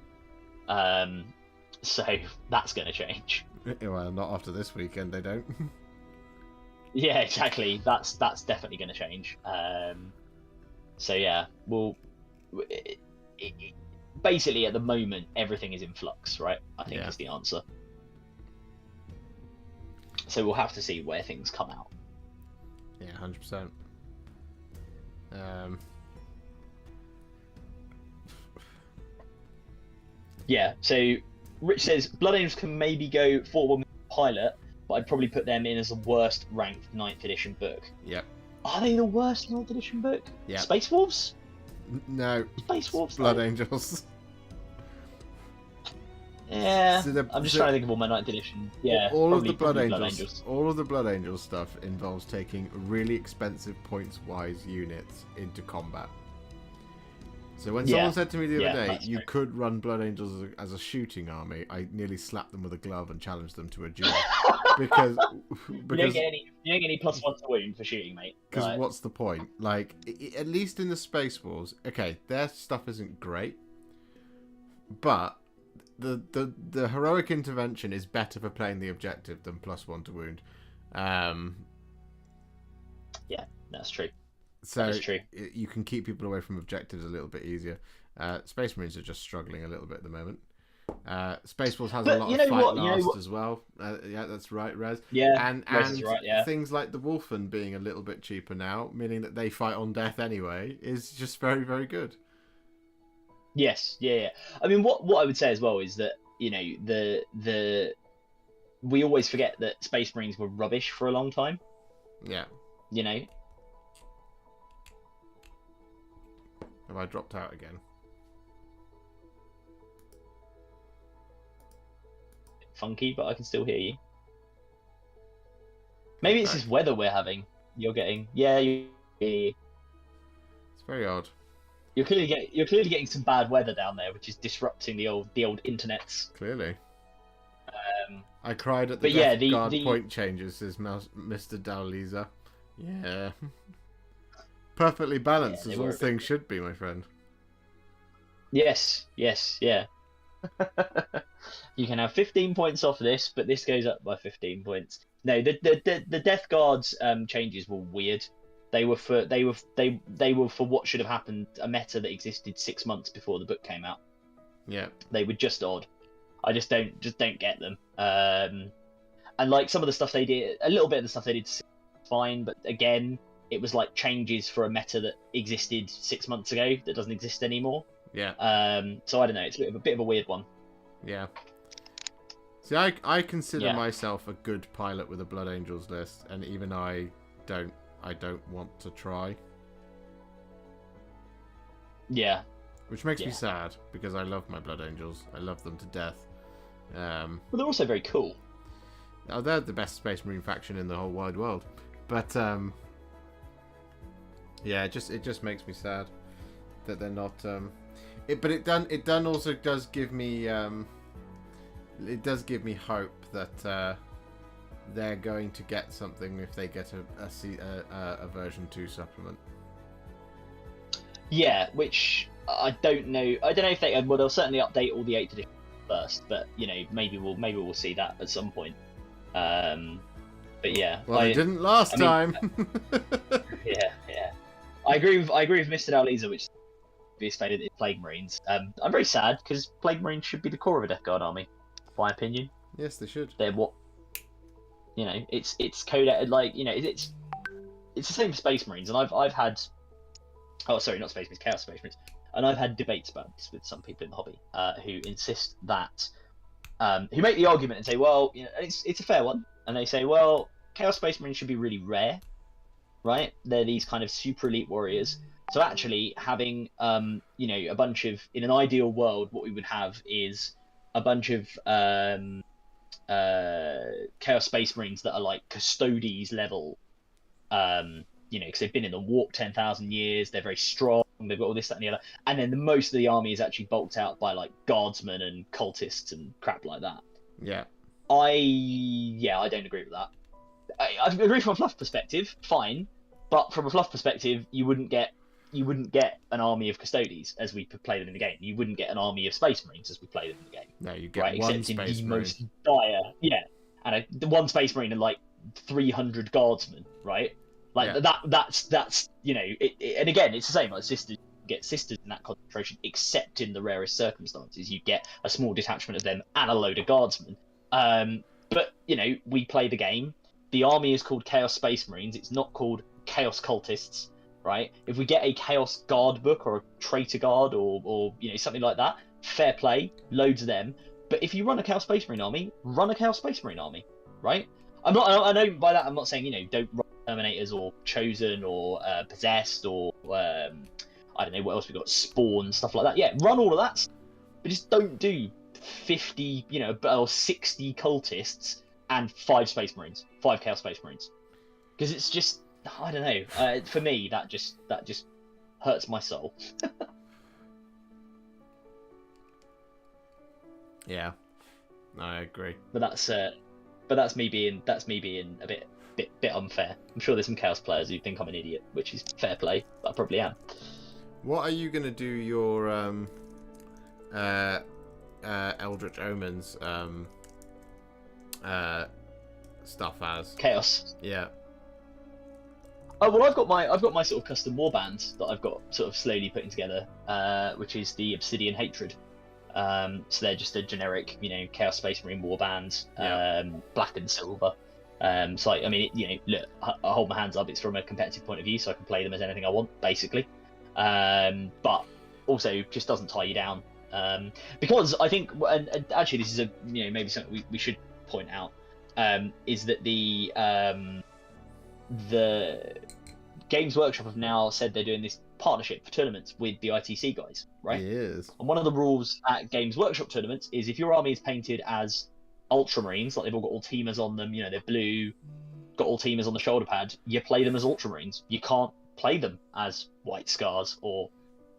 Speaker 2: so that's going to change.
Speaker 1: Well, not after this weekend, they don't.
Speaker 2: Yeah, exactly. That's definitely going to change. So yeah, basically at the moment everything is in flux, right? I think is the answer. So we'll have to see where things come out.
Speaker 1: Yeah, 100%.
Speaker 2: Yeah, so Rich says Blood Angels can maybe go 4-1 pilot, but I'd probably put them in as the worst ranked 9th edition book.
Speaker 1: Yep.
Speaker 2: Are they the worst 9th edition book?
Speaker 1: Yeah.
Speaker 2: Space Wolves?
Speaker 1: No.
Speaker 2: Space Wolves.
Speaker 1: Blood
Speaker 2: though.
Speaker 1: Angels.
Speaker 2: Yeah.
Speaker 1: So
Speaker 2: I'm just trying to think of all my 9th edition. Yeah.
Speaker 1: all of the
Speaker 2: probably
Speaker 1: Blood Angels. All of the Blood Angels stuff involves taking really expensive points-wise units into combat. So when someone said to me the other day, you could run Blood Angels as a shooting army, I nearly slapped them with a glove and challenged them to a duel. because
Speaker 2: you don't get any +1 to wound for shooting, mate.
Speaker 1: Because
Speaker 2: Right.
Speaker 1: what's the point? Like, at least in the Space Wars, okay, their stuff isn't great, but the heroic intervention is better for playing the objective than +1 to wound.
Speaker 2: Yeah, that's true.
Speaker 1: So
Speaker 2: That's true.
Speaker 1: you can keep people away from objectives a little bit easier. Space Marines are just struggling a little bit at the moment. Space Wars has a lot of fight last as well. Yeah, that's right, Rez.
Speaker 2: Yeah,
Speaker 1: and
Speaker 2: right,
Speaker 1: things like the Wolfen being a little bit cheaper now, meaning that they fight on death anyway, is just very, very good.
Speaker 2: Yes, yeah. I mean, what I would say as well is that we always forget that Space Marines were rubbish for a long time.
Speaker 1: Yeah.
Speaker 2: You know.
Speaker 1: Have I dropped out again?
Speaker 2: Funky, but I can still hear you. Maybe it's just weather we're having. You're getting, it's
Speaker 1: very odd.
Speaker 2: You're clearly getting some bad weather down there, which is disrupting the old internets.
Speaker 1: Clearly. I cried at the Death Guard point changes, says Mr. Dowliza. Yeah. Perfectly balanced, as all things should be, my friend.
Speaker 2: Yes, yeah. You can have 15 points off this, but this goes up by 15 points. No, the Death Guard's changes were weird. They were for what should have happened, a meta that existed 6 months before the book came out.
Speaker 1: Yeah.
Speaker 2: They were just odd. I just don't get them. And like some of the stuff they did, a little bit of the stuff they did fine, but again, it was like changes for a meta that existed 6 months ago that doesn't exist anymore.
Speaker 1: Yeah.
Speaker 2: So I don't know. It's a bit of a weird one.
Speaker 1: Yeah. See, I consider myself a good pilot with a Blood Angels list, and even I don't want to try.
Speaker 2: Yeah.
Speaker 1: Which makes me sad, because I love my Blood Angels. I love them to death.
Speaker 2: Well, they're also very cool.
Speaker 1: Oh, they're the best Space Marine faction in the whole wide world. But yeah, it just makes me sad that they're not. But it also does give me hope that they're going to get something if they get a version 2 supplement.
Speaker 2: Yeah, which I don't know. I don't know if they'll certainly update all the 8th edition first, but maybe we'll see that at some point. But yeah.
Speaker 1: Well, it didn't last time.
Speaker 2: Yeah. I agree with Mr. Dowliza, which is stated in Plague Marines. I'm very sad because Plague Marines should be the core of a Death Guard army, in my opinion.
Speaker 1: Yes, they should.
Speaker 2: They're what it's codex, like it's the same for Space Marines, and I've had not Space Marines, Chaos Space Marines, and I've had debates about this with some people in the hobby who insist that who make the argument and say, well, it's a fair one, and they say, well, Chaos Space Marines should be really rare, right? They're these kind of super elite warriors. So actually having a bunch of, in an ideal world, what we would have is a bunch of Chaos Space Marines that are like Custodes level, because they've been in the warp 10,000 years, they're very strong, they've got all this, that, and the other, and then most of the army is actually bulked out by like guardsmen and cultists and crap like that.
Speaker 1: Yeah.
Speaker 2: I don't agree with that. I agree from a fluff perspective, fine, but from a fluff perspective, you wouldn't get an army of Custodes as we play them in the game. You wouldn't get an army of Space Marines as we play them in the game.
Speaker 1: No, you get one
Speaker 2: except
Speaker 1: Space
Speaker 2: in the
Speaker 1: Marine.
Speaker 2: most dire, and the one Space Marine and like 300 guardsmen, right? Like that's and again, it's the same. Like sisters, you get sisters in that concentration, except in the rarest circumstances, you get a small detachment of them and a load of guardsmen. But we play the game. The army is called Chaos Space Marines. It's not called Chaos Cultists, right? If we get a Chaos Guard book or a Traitor Guard or something like that, fair play, loads of them. But if you run a Chaos Space Marine army, run a Chaos Space Marine army, right? I know by that I'm not saying don't run Terminators or Chosen or Possessed or I don't know what else we got, spawn, stuff like that. Yeah, run all of that, but just don't do 50, or 60 cultists and 5 Space Marines, 5 Chaos Space Marines, because it's just, I don't know. For me, that just hurts my soul.
Speaker 1: Yeah, I agree.
Speaker 2: But that's me being a bit unfair. I'm sure there's some Chaos players who think I'm an idiot, which is fair play, but I probably am.
Speaker 1: What are you gonna do your Eldritch Omens stuff as?
Speaker 2: Chaos.
Speaker 1: Yeah.
Speaker 2: Oh well, I've got my sort of custom warband that I've got sort of slowly putting together, which is the Obsidian Hatred. So they're just a generic, Chaos Space Marine warband, black and silver. So I mean, look, I hold my hands up. It's from a competitive point of view, so I can play them as anything I want, basically. But also just doesn't tie you down, because I think, and actually this is maybe something we should point out, is that the Games Workshop have now said they're doing this partnership for tournaments with the ITC guys, right?
Speaker 1: Yes.
Speaker 2: And one of the rules at Games Workshop tournaments is if your army is painted as Ultramarines, like they've all got Ultimas on them, they're blue, got Ultimas on the shoulder pad, you play them as Ultramarines. You can't play them as White Scars or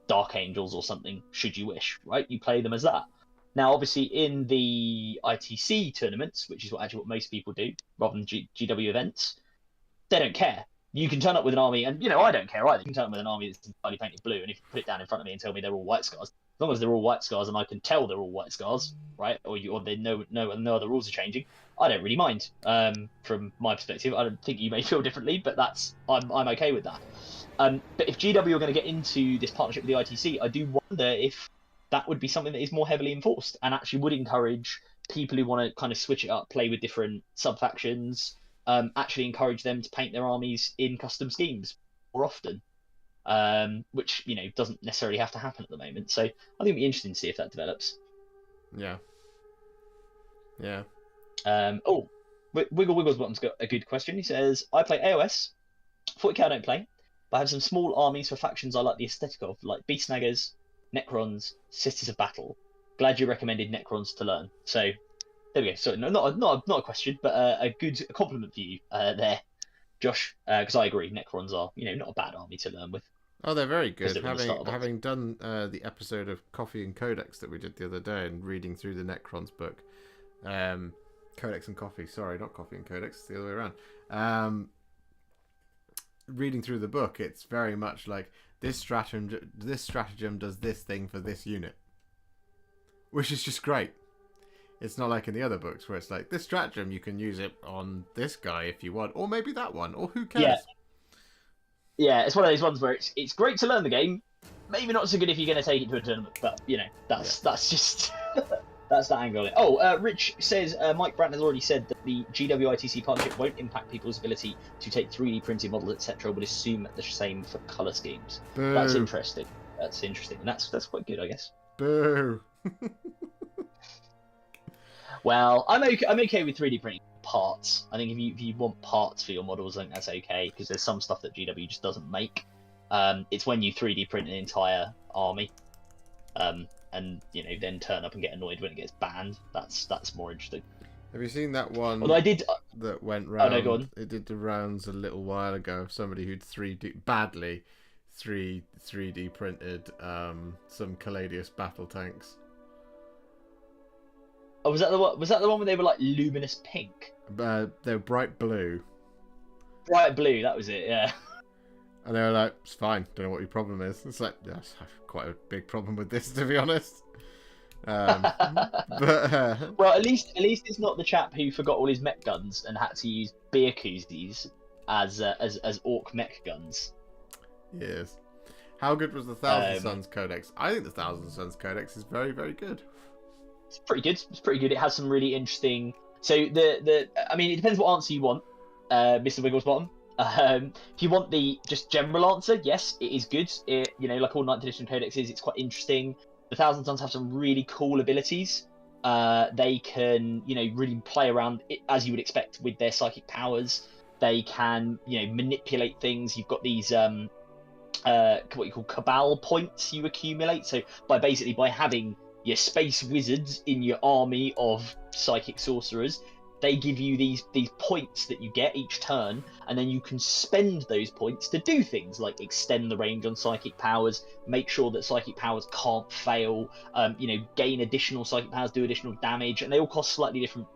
Speaker 2: Dark Angels or something, should you wish, right? You play them as that. Now, obviously, in the ITC tournaments, which is what most people do, rather than GW events, they don't care. You can turn up with an army, and I don't care either. You can turn up with an army that's entirely painted blue, and if you put it down in front of me and tell me they're all White Scars, as long as they're all White Scars and I can tell they're all White Scars, right? Or they no other rules are changing, I don't really mind. From my perspective, I don't think you may feel differently, but I'm okay with that. But if GW are going to get into this partnership with the ITC, I do wonder if that would be something that is more heavily enforced and actually would encourage people who want to kind of switch it up, play with different sub-factions, actually encourage them to paint their armies in custom schemes more often, which doesn't necessarily have to happen at the moment. So I think it'd be interesting to see if that develops.
Speaker 1: Yeah.
Speaker 2: Wiggle Wiggles Bottom's got a good question. He says, I play AOS. 40k I don't play, but I have some small armies for factions I like the aesthetic of, like Beast Snaggers, Necrons, Sisters of Battle. Glad you recommended Necrons to learn. So there we go. So not a question, but a good compliment for you there, Josh. Because I agree, Necrons are not a bad army to learn with.
Speaker 1: Oh, they're very good. Having done the episode of Coffee and Codex that we did the other day and reading through the Necrons book, Codex and Coffee. Sorry, not Coffee and Codex. It's the other way around. Reading through the book, it's very much like this stratagem does this thing for this unit, which is just great. It's not like in the other books where it's like, this stratagem, you can use it on this guy if you want, or maybe that one, or who cares?
Speaker 2: Yeah, it's one of those ones where it's great to learn the game, maybe not so good if you're going to take it to a tournament, but, that's just... That's that angle. Oh, Rich says Mike Brandt has already said that the GWITC partnership won't impact people's ability to take 3D printed models, etc. Would assume the same for colour schemes. Boo. That's interesting. And that's quite good, I guess.
Speaker 1: Boo.
Speaker 2: Well, I'm okay with 3D printing parts. I think if you want parts for your models, I think that's okay, because there's some stuff that GW just doesn't make. It's when you 3D print an entire army. And then turn up and get annoyed when it gets banned. That's more interesting.
Speaker 1: Have you seen that one?
Speaker 2: Although I did
Speaker 1: that went round.
Speaker 2: Oh no, go on.
Speaker 1: It did the rounds a little while ago. Somebody who'd 3D printed some Caladius battle tanks.
Speaker 2: Oh, was that the one? Was that the one where they were like luminous pink?
Speaker 1: They're bright blue.
Speaker 2: Bright blue. That was it. Yeah.
Speaker 1: And they were like, it's fine, don't know what your problem is. It's like, yes, I have quite a big problem with this, to be honest. Well,
Speaker 2: at least it's not the chap who forgot all his mech guns and had to use beer koozies as orc mech guns.
Speaker 1: Yes. How good was the Thousand Suns Codex? I think the Thousand Suns Codex is very, very good.
Speaker 2: It's pretty good. It has some really interesting... So, I mean, it depends what answer you want, Mr. Wigglesbottom. If you want the just general answer, yes, it is good. Like all 9th edition codexes, it's quite interesting. The Thousand Suns have some really cool abilities. They can, really play around as you would expect with their psychic powers. They can, manipulate things. You've got these what you call cabal points you accumulate. So by having your space wizards in your army of psychic sorcerers, they give you these points that you get each turn, and then you can spend those points to do things like extend the range on psychic powers, make sure that psychic powers can't fail, gain additional psychic powers, do additional damage, and they all cost slightly different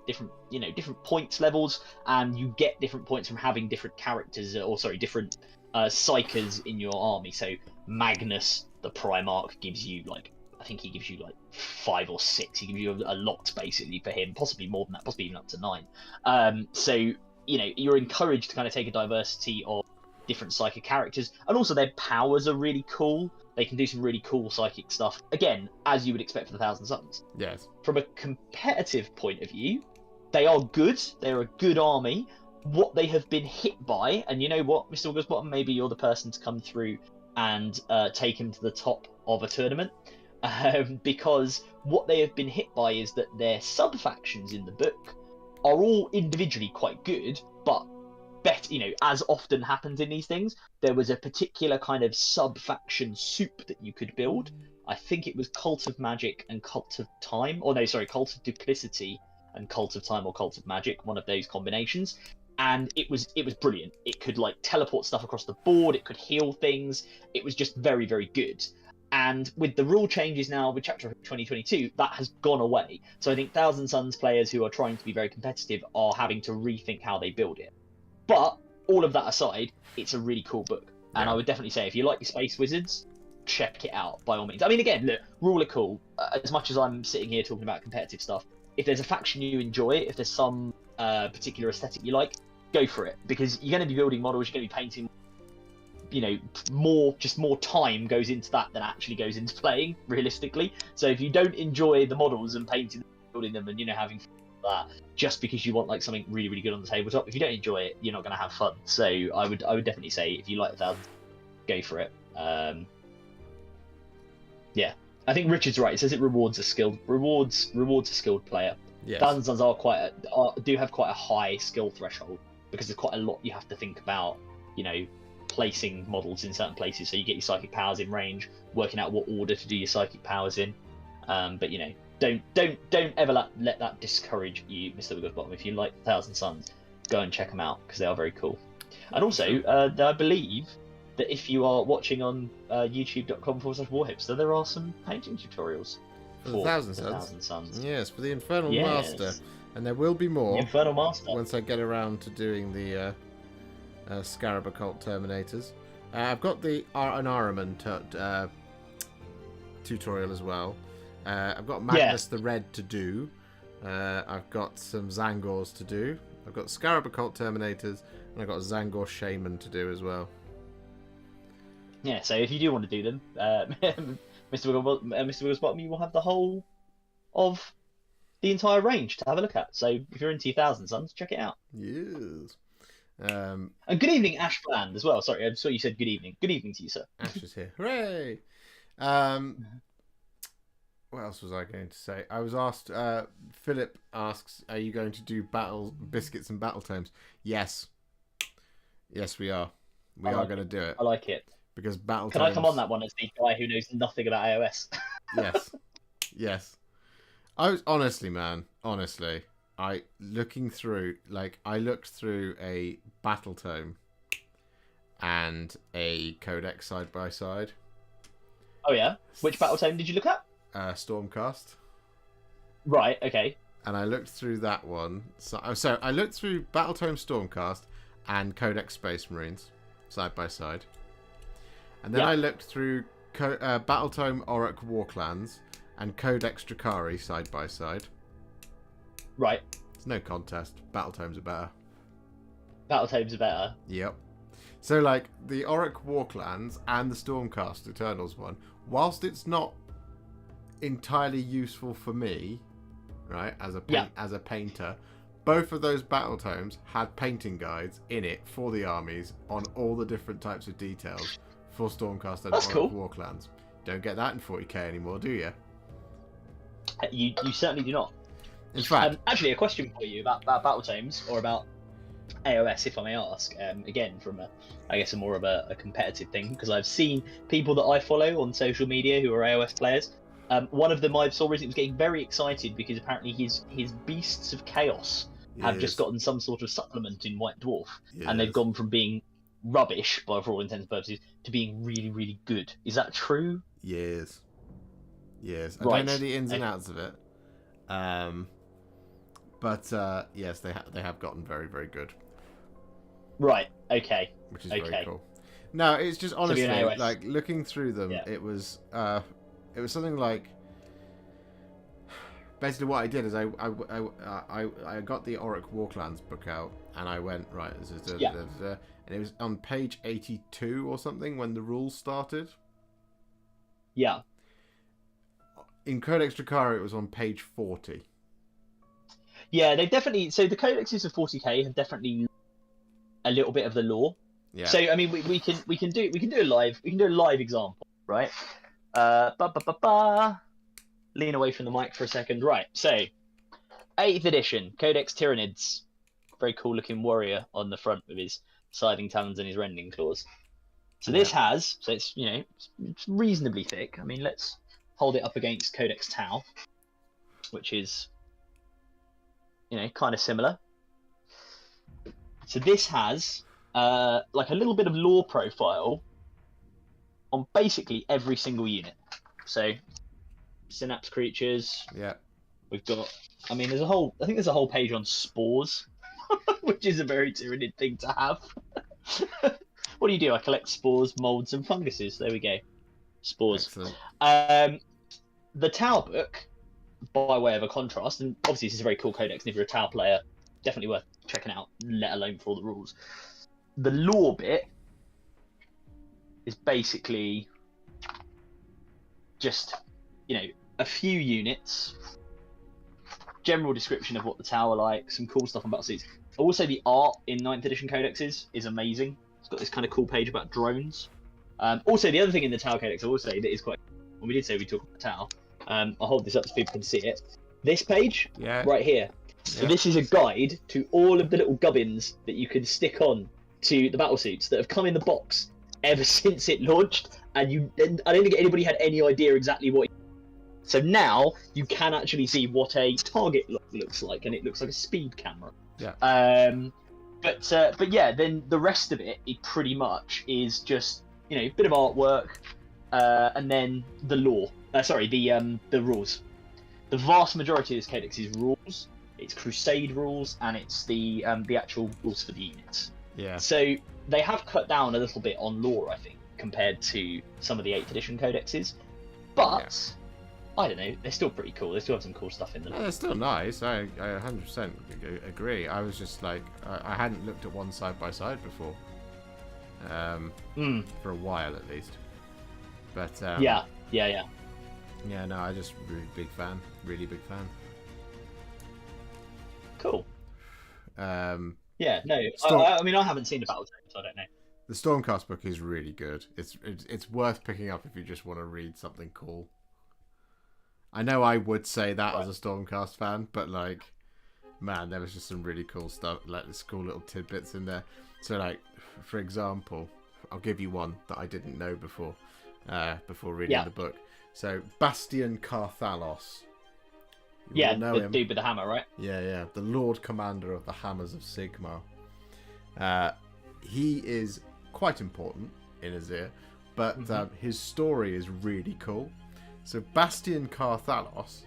Speaker 2: points levels, and you get different points from having different characters, different psychers in your army. So Magnus, the Primarch, gives you I think he gives you 5 or 6. He gives you a lot basically for him, possibly more than that, possibly even up to 9. So you're encouraged to kind of take a diversity of different psychic characters, and also their powers are really cool. They can do some really cool psychic stuff. Again, as you would expect for the Thousand Suns.
Speaker 1: Yes.
Speaker 2: From a competitive point of view, they are good. They're a good army. What they have been hit by, and you know what, Mr. Wigglesbottom, maybe you're the person to come through and take him to the top of a tournament. Because what they have been hit by is that their sub-factions in the book are all individually quite good, but as often happens in these things, there was a particular kind of sub-faction soup that you could build. I think it was Cult of Magic and Cult of Time, Cult of Duplicity and Cult of Time or Cult of Magic, one of those combinations. And it was brilliant. It could teleport stuff across the board, it could heal things, it was just very, very good. And with the rule changes now with Chapter 2022, that has gone away. So I think Thousand Suns players who are trying to be very competitive are having to rethink how they build it. But all of that aside, it's a really cool book. And I would definitely say, if you like your Space Wizards, check it out by all means. I mean, again, look, rule are cool. As much as I'm sitting here talking about competitive stuff, if there's a faction you enjoy, if there's some particular aesthetic you like, go for it. Because you're going to be building models, you're going to be painting. More time goes into that than actually goes into playing, realistically. So if you don't enjoy the models and painting them, building them, and having fun with that, just because you want something really, really good on the tabletop, if you don't enjoy it, you're not going to have fun. So I would definitely say, if you like the Thousand, go for it. Yeah, I think Richard's right. It says it rewards a skilled player.
Speaker 1: Yes.
Speaker 2: Thousand Suns do have quite a high skill threshold, because there's quite a lot you have to think about. Placing models in certain places, so you get your psychic powers in range, working out what order to do your psychic powers in. But don't ever let that discourage you, Mr. Wigglesbottom. If you like Thousand Suns, go and check them out, because they are very cool. And also, I believe that if you are watching on youtube.com/Warhipster, there are some painting tutorials
Speaker 1: for the Thousand Suns. Yes, for the Infernal Master, and there will be more.
Speaker 2: The Infernal Master.
Speaker 1: Once I get around to doing the Scarab Occult Terminators. I've got the an Ahriman tutorial as well. I've got Magnus the Red to do. I've got some Zangors to do. I've got Scarab Occult Terminators, and I've got Zangor Shaman to do as well.
Speaker 2: Yeah, so if you do want to do them, Mr. Wigglesbottom, you will have the whole of the entire range to have a look at. So if you're into your Thousand Suns, check it out.
Speaker 1: Yes.
Speaker 2: And good evening, Ash Bland, as well. Sorry, I saw you said good evening. Good evening to you, sir.
Speaker 1: Ash is here. Hooray! What else was I going to say? I was asked, Philip asks, are you going to do biscuits and battle tomes? Yes. Yes, we are. We are going to do it.
Speaker 2: I like it.
Speaker 1: Because battle
Speaker 2: Can
Speaker 1: tomes...
Speaker 2: I come on that one as the guy who knows nothing about AOS?
Speaker 1: Yes. Yes. I was... Honestly, I looked through a battle tome and a codex side by side.
Speaker 2: Oh yeah? Which battle tome did you look at?
Speaker 1: Stormcast.
Speaker 2: Right, okay.
Speaker 1: And I looked through that one. So I looked through battle tome Stormcast and Codex Space Marines side by side. And then I looked through battle tome Auric Warclans and Codex Drakari side by side.
Speaker 2: Right.
Speaker 1: It's no contest. Battle tomes are better.
Speaker 2: Battle tomes are better.
Speaker 1: Yep. So, the Auric Warclans and the Stormcast Eternals one, whilst it's not entirely useful for me, right, as a painter, both of those battle tomes had painting guides in it for the armies on all the different types of details for Stormcast and Auric Warclans. Don't get that in 40k anymore, do you?
Speaker 2: You certainly do not.
Speaker 1: In fact,
Speaker 2: actually, a question for you about battle tomes, or about AOS, if I may ask? Again, from I guess more of a competitive thing, because I've seen people that I follow on social media who are AOS players. One of them I saw recently was getting very excited because apparently his Beasts of Chaos have just gotten some sort of supplement in White Dwarf, and they've gone from being rubbish, for all intents and purposes, to being really, really good. Is that true?
Speaker 1: Yes. I
Speaker 2: Right.
Speaker 1: don't know the ins and outs of it. But yes, they have gotten very, very good.
Speaker 2: Right. Okay.
Speaker 1: Which is very cool. No, it's just honestly like looking through them.
Speaker 2: Yeah.
Speaker 1: It was something like basically what I did is I got the Auric Warclans book out and I went right. And it was on page 82 or something when the rules started.
Speaker 2: Yeah.
Speaker 1: In Codex Dracari, it was on page 40.
Speaker 2: Yeah, they've definitely. So the codexes of 40k have definitely a little bit of the lore.
Speaker 1: Yeah.
Speaker 2: So I mean, we can do a live example, right? Lean away from the mic for a second. Right. So, 8th edition Codex Tyranids, very cool looking warrior on the front with his scything talons and his rending claws. So this has, so it's it's reasonably thick. I mean, let's hold it up against Codex Tau, which is kind of similar. So this has like a little bit of lore profile on basically every single unit. So synapse creatures.
Speaker 1: Yeah.
Speaker 2: We've got. I mean, I think there's a whole page on spores, which is a very Tyranid thing to have. What do? I collect spores, molds, and funguses. There we go. Spores.
Speaker 1: Excellent.
Speaker 2: The Tau book, by way of a contrast, and obviously this is a very cool codex, and if you're a Tau player, definitely worth checking out, let alone for all the rules. The lore bit is basically just, a few units, general description of what the Tau are like, some cool stuff on battle suits. Also, the art in 9th edition codexes is amazing. It's got this kind of cool page about drones. Also, the other thing in the Tau codex I will say that is quite... When we did say we talked about Tau, I'll hold this up so people can see it. This page, right here. So this is a guide to all of the little gubbins that you can stick on to the battle suits that have come in the box ever since it launched, and I don't think anybody had any idea exactly what. So now you can actually see what a target looks like, and it looks like a speed camera.
Speaker 1: Yeah.
Speaker 2: But yeah, then the rest of it pretty much is just a bit of artwork, and then the lore. The rules. The vast majority of this codex is rules. It's Crusade rules, and it's the actual rules for the units.
Speaker 1: Yeah.
Speaker 2: So they have cut down a little bit on lore, I think, compared to some of the 8th edition codexes. But I don't know, they're still pretty cool. They still have some cool stuff in them.
Speaker 1: Yeah, they're still nice. I 100% agree. I was just like, I hadn't looked at one side by side before, for a while at least. But yeah. No, I just really big fan.
Speaker 2: Cool. Yeah, no, I mean, I haven't seen the battle tape, so I don't know.
Speaker 1: The Stormcast book is really good. It's worth picking up if you just want to read something cool. I know I would say that as a Stormcast fan, but like, man, there was just some really cool stuff, like this cool little tidbits in there. So like, for example, I'll give you one that I didn't know before reading the book. So Bastian Carthalos.
Speaker 2: The dude with the hammer, right?
Speaker 1: Yeah. The Lord Commander of the Hammers of Sigmar. He is quite important in Azir, but his story is really cool. So Bastian Carthalos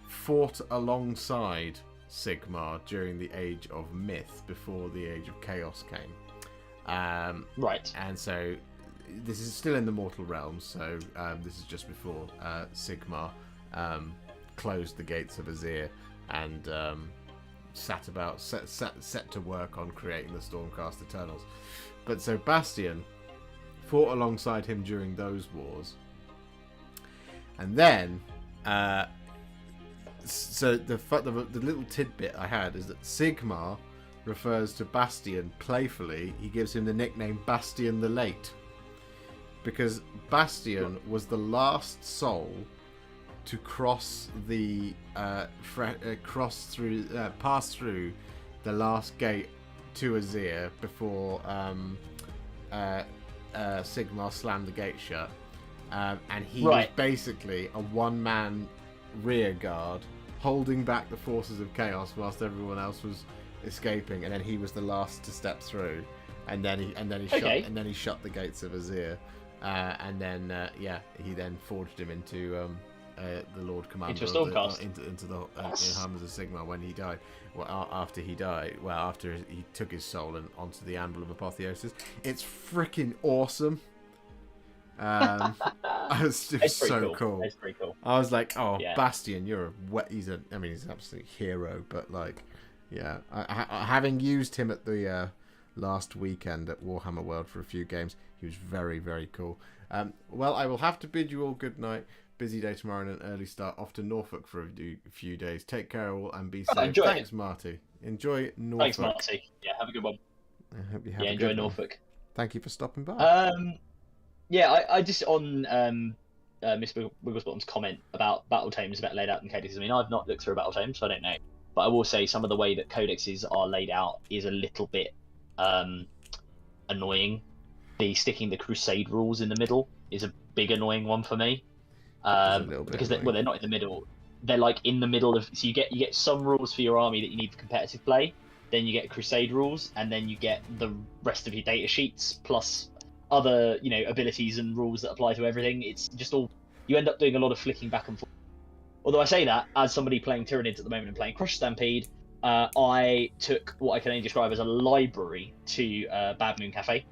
Speaker 1: fought alongside Sigmar during the Age of Myth, before the Age of Chaos came.
Speaker 2: Right.
Speaker 1: And so this is still in the mortal realms, so this is just before Sigmar closed the gates of Azir and set to work on creating the Stormcast Eternals. But so Bastian fought alongside him during those wars, and then so the little tidbit I had is that Sigmar refers to Bastian playfully. He gives him the nickname Bastian the Late, because Bastian was the last soul to pass through the last gate to Azir before Sigmar slammed the gate shut, and he was basically a one-man rear guard holding back the forces of chaos whilst everyone else was escaping, and then he was the last to step through, and then he shut the gates of Azir, and then he then forged him into the Lord Commander
Speaker 2: into a Stormcast,
Speaker 1: into the Hammers of Sigmar when he died. Well, after he took his soul and onto the Anvil of Apotheosis. It's freaking awesome. It was so cool.
Speaker 2: That's pretty cool.
Speaker 1: I was like, oh, yeah. Bastion, he's an absolute hero. But like, yeah, having used him at the last weekend at Warhammer World for a few games, he was very, very cool. Well, I will have to bid you all good night. Busy day tomorrow and an early start off to Norfolk for a few days. Take care all and be safe. Thanks, Marty. Enjoy Norfolk.
Speaker 2: Thanks, Marty. Yeah, have a good one.
Speaker 1: I hope you have
Speaker 2: enjoy Norfolk.
Speaker 1: Thank you for stopping by.
Speaker 2: I just on Mr. Wigglesbottom's comment about battle tomes about laid out in codexes. I mean, I've not looked through a battle tome, so I don't know. But I will say some of the way that codexes are laid out is a little bit annoying. Sticking the Crusade rules in the middle is a big annoying one for me. Because they're not in the middle. They're like in the middle of. So you get some rules for your army that you need for competitive play. Then you get Crusade rules, and then you get the rest of your data sheets plus other abilities and rules that apply to everything. It's just all you end up doing a lot of flicking back and forth. Although I say that as somebody playing Tyranids at the moment and playing Crush Stampede, I took what I can only describe as a library to Bad Moon Cafe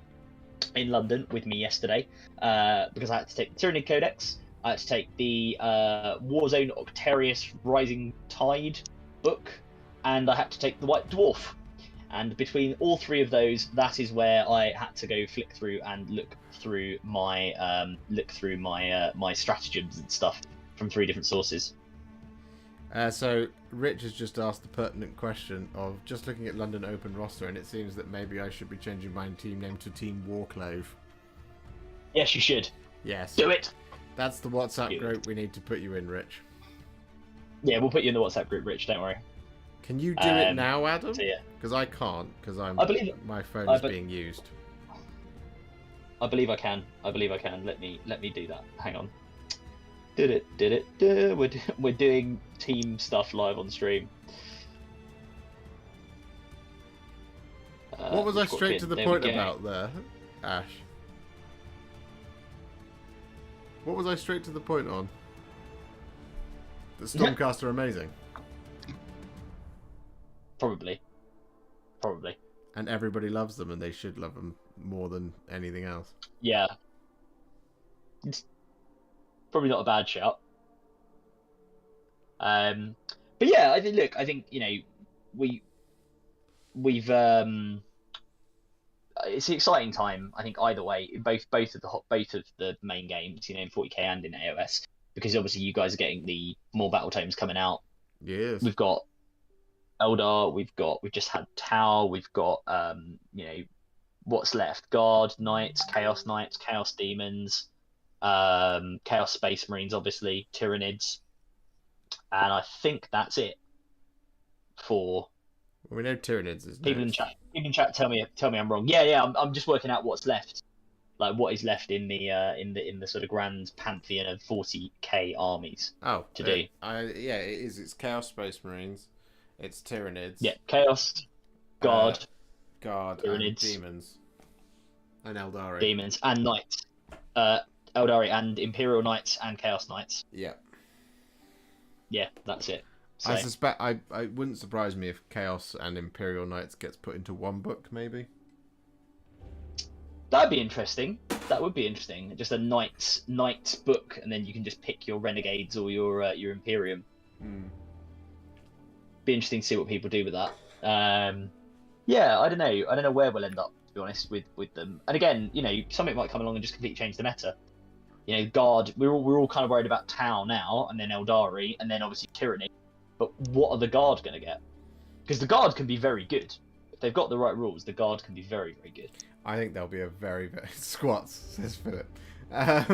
Speaker 2: in London with me yesterday because I had to take the Tyranid Codex. I had to take the Warzone Octarius Rising Tide book, and I had to take the White Dwarf. And between all three of those, that is where I had to go flick through and look through my my stratagems and stuff from 3 different sources.
Speaker 1: So Rich has just asked the pertinent question of just looking at London Open roster, and it seems that maybe I should be changing my team name to Team Warclave.
Speaker 2: Yes, you should.
Speaker 1: Yes.
Speaker 2: Do it.
Speaker 1: That's the WhatsApp group we need to put you in, Rich.
Speaker 2: Yeah, we'll put you in the WhatsApp group, Rich. Don't worry.
Speaker 1: Can you do it now, Adam?
Speaker 2: So, yeah.
Speaker 1: Because I can't, because my phone is being used.
Speaker 2: I believe I can. Let me do that. Hang on. Did it. We're doing team stuff live on stream.
Speaker 1: What was I straight to the point about there, Ash? What was I straight to the point on? The Stormcast are amazing.
Speaker 2: Probably.
Speaker 1: And everybody loves them, and they should love them more than anything else.
Speaker 2: Yeah. It's probably not a bad shout. But yeah, I think we've it's an exciting time. I think either way, both of the main games, in 40k and in AOS, because obviously you guys are getting the more battle tomes coming out.
Speaker 1: Yes.
Speaker 2: We've got Eldar, we've just had Tau, we've got what's left? Guard Knights, Chaos Demons, Chaos Space Marines, obviously, Tyranids, and I think that's it for.
Speaker 1: Well, we know Tyranids is
Speaker 2: people in chat. Tell me I'm wrong. Yeah. I'm just working out what's left, like what is left in the sort of grand pantheon of 40k armies. To do.
Speaker 1: It is. It's Chaos Space Marines. It's Tyranids.
Speaker 2: Yeah, Chaos, Guard,
Speaker 1: Tyranids, and Demons, and Aeldari.
Speaker 2: Demons and Knights. Aeldari and Imperial Knights and Chaos Knights.
Speaker 1: Yeah.
Speaker 2: Yeah, that's it. So,
Speaker 1: I suspect I wouldn't surprise me if Chaos and Imperial Knights gets put into one book, maybe.
Speaker 2: That'd be interesting. That would be interesting. Just a Knights book, and then you can just pick your Renegades or your Imperium. Be interesting to see what people do with that. Yeah, I don't know where we'll end up, to be honest, with them. And again, something might come along and just completely change the meta. Guard. We're all kind of worried about Tau now, and then Aeldari, and then obviously Tyranny. But what are the Guard going to get? Because the Guard can be very good. If they've got the right rules, the Guard can be very, very good.
Speaker 1: I think they'll be a very, very squats, says Philip. I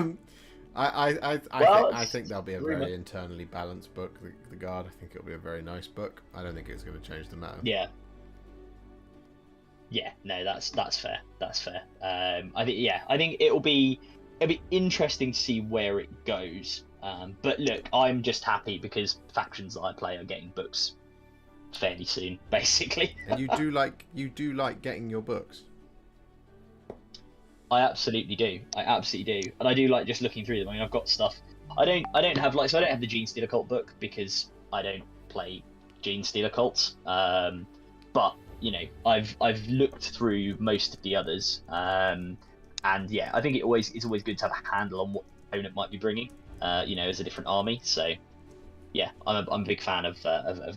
Speaker 1: think they'll be a very internally balanced book. The Guard. I think it'll be a very nice book. I don't think it's going to change the meta.
Speaker 2: Yeah. Yeah, no, that's fair. That's fair. I think it'll be interesting to see where it goes. But look, I'm just happy because factions that I play are getting books fairly soon, basically.
Speaker 1: And you do like getting your books.
Speaker 2: I absolutely do. And I do like just looking through them. I mean, I've got stuff. I don't have I don't have the Gene Stealer Cult book because I don't play Gene Stealer Cults. But you know, I've looked through most of the others. And yeah, I think it's always good to have a handle on what the opponent might be bringing. You know, as a different army. So yeah, I'm a big fan of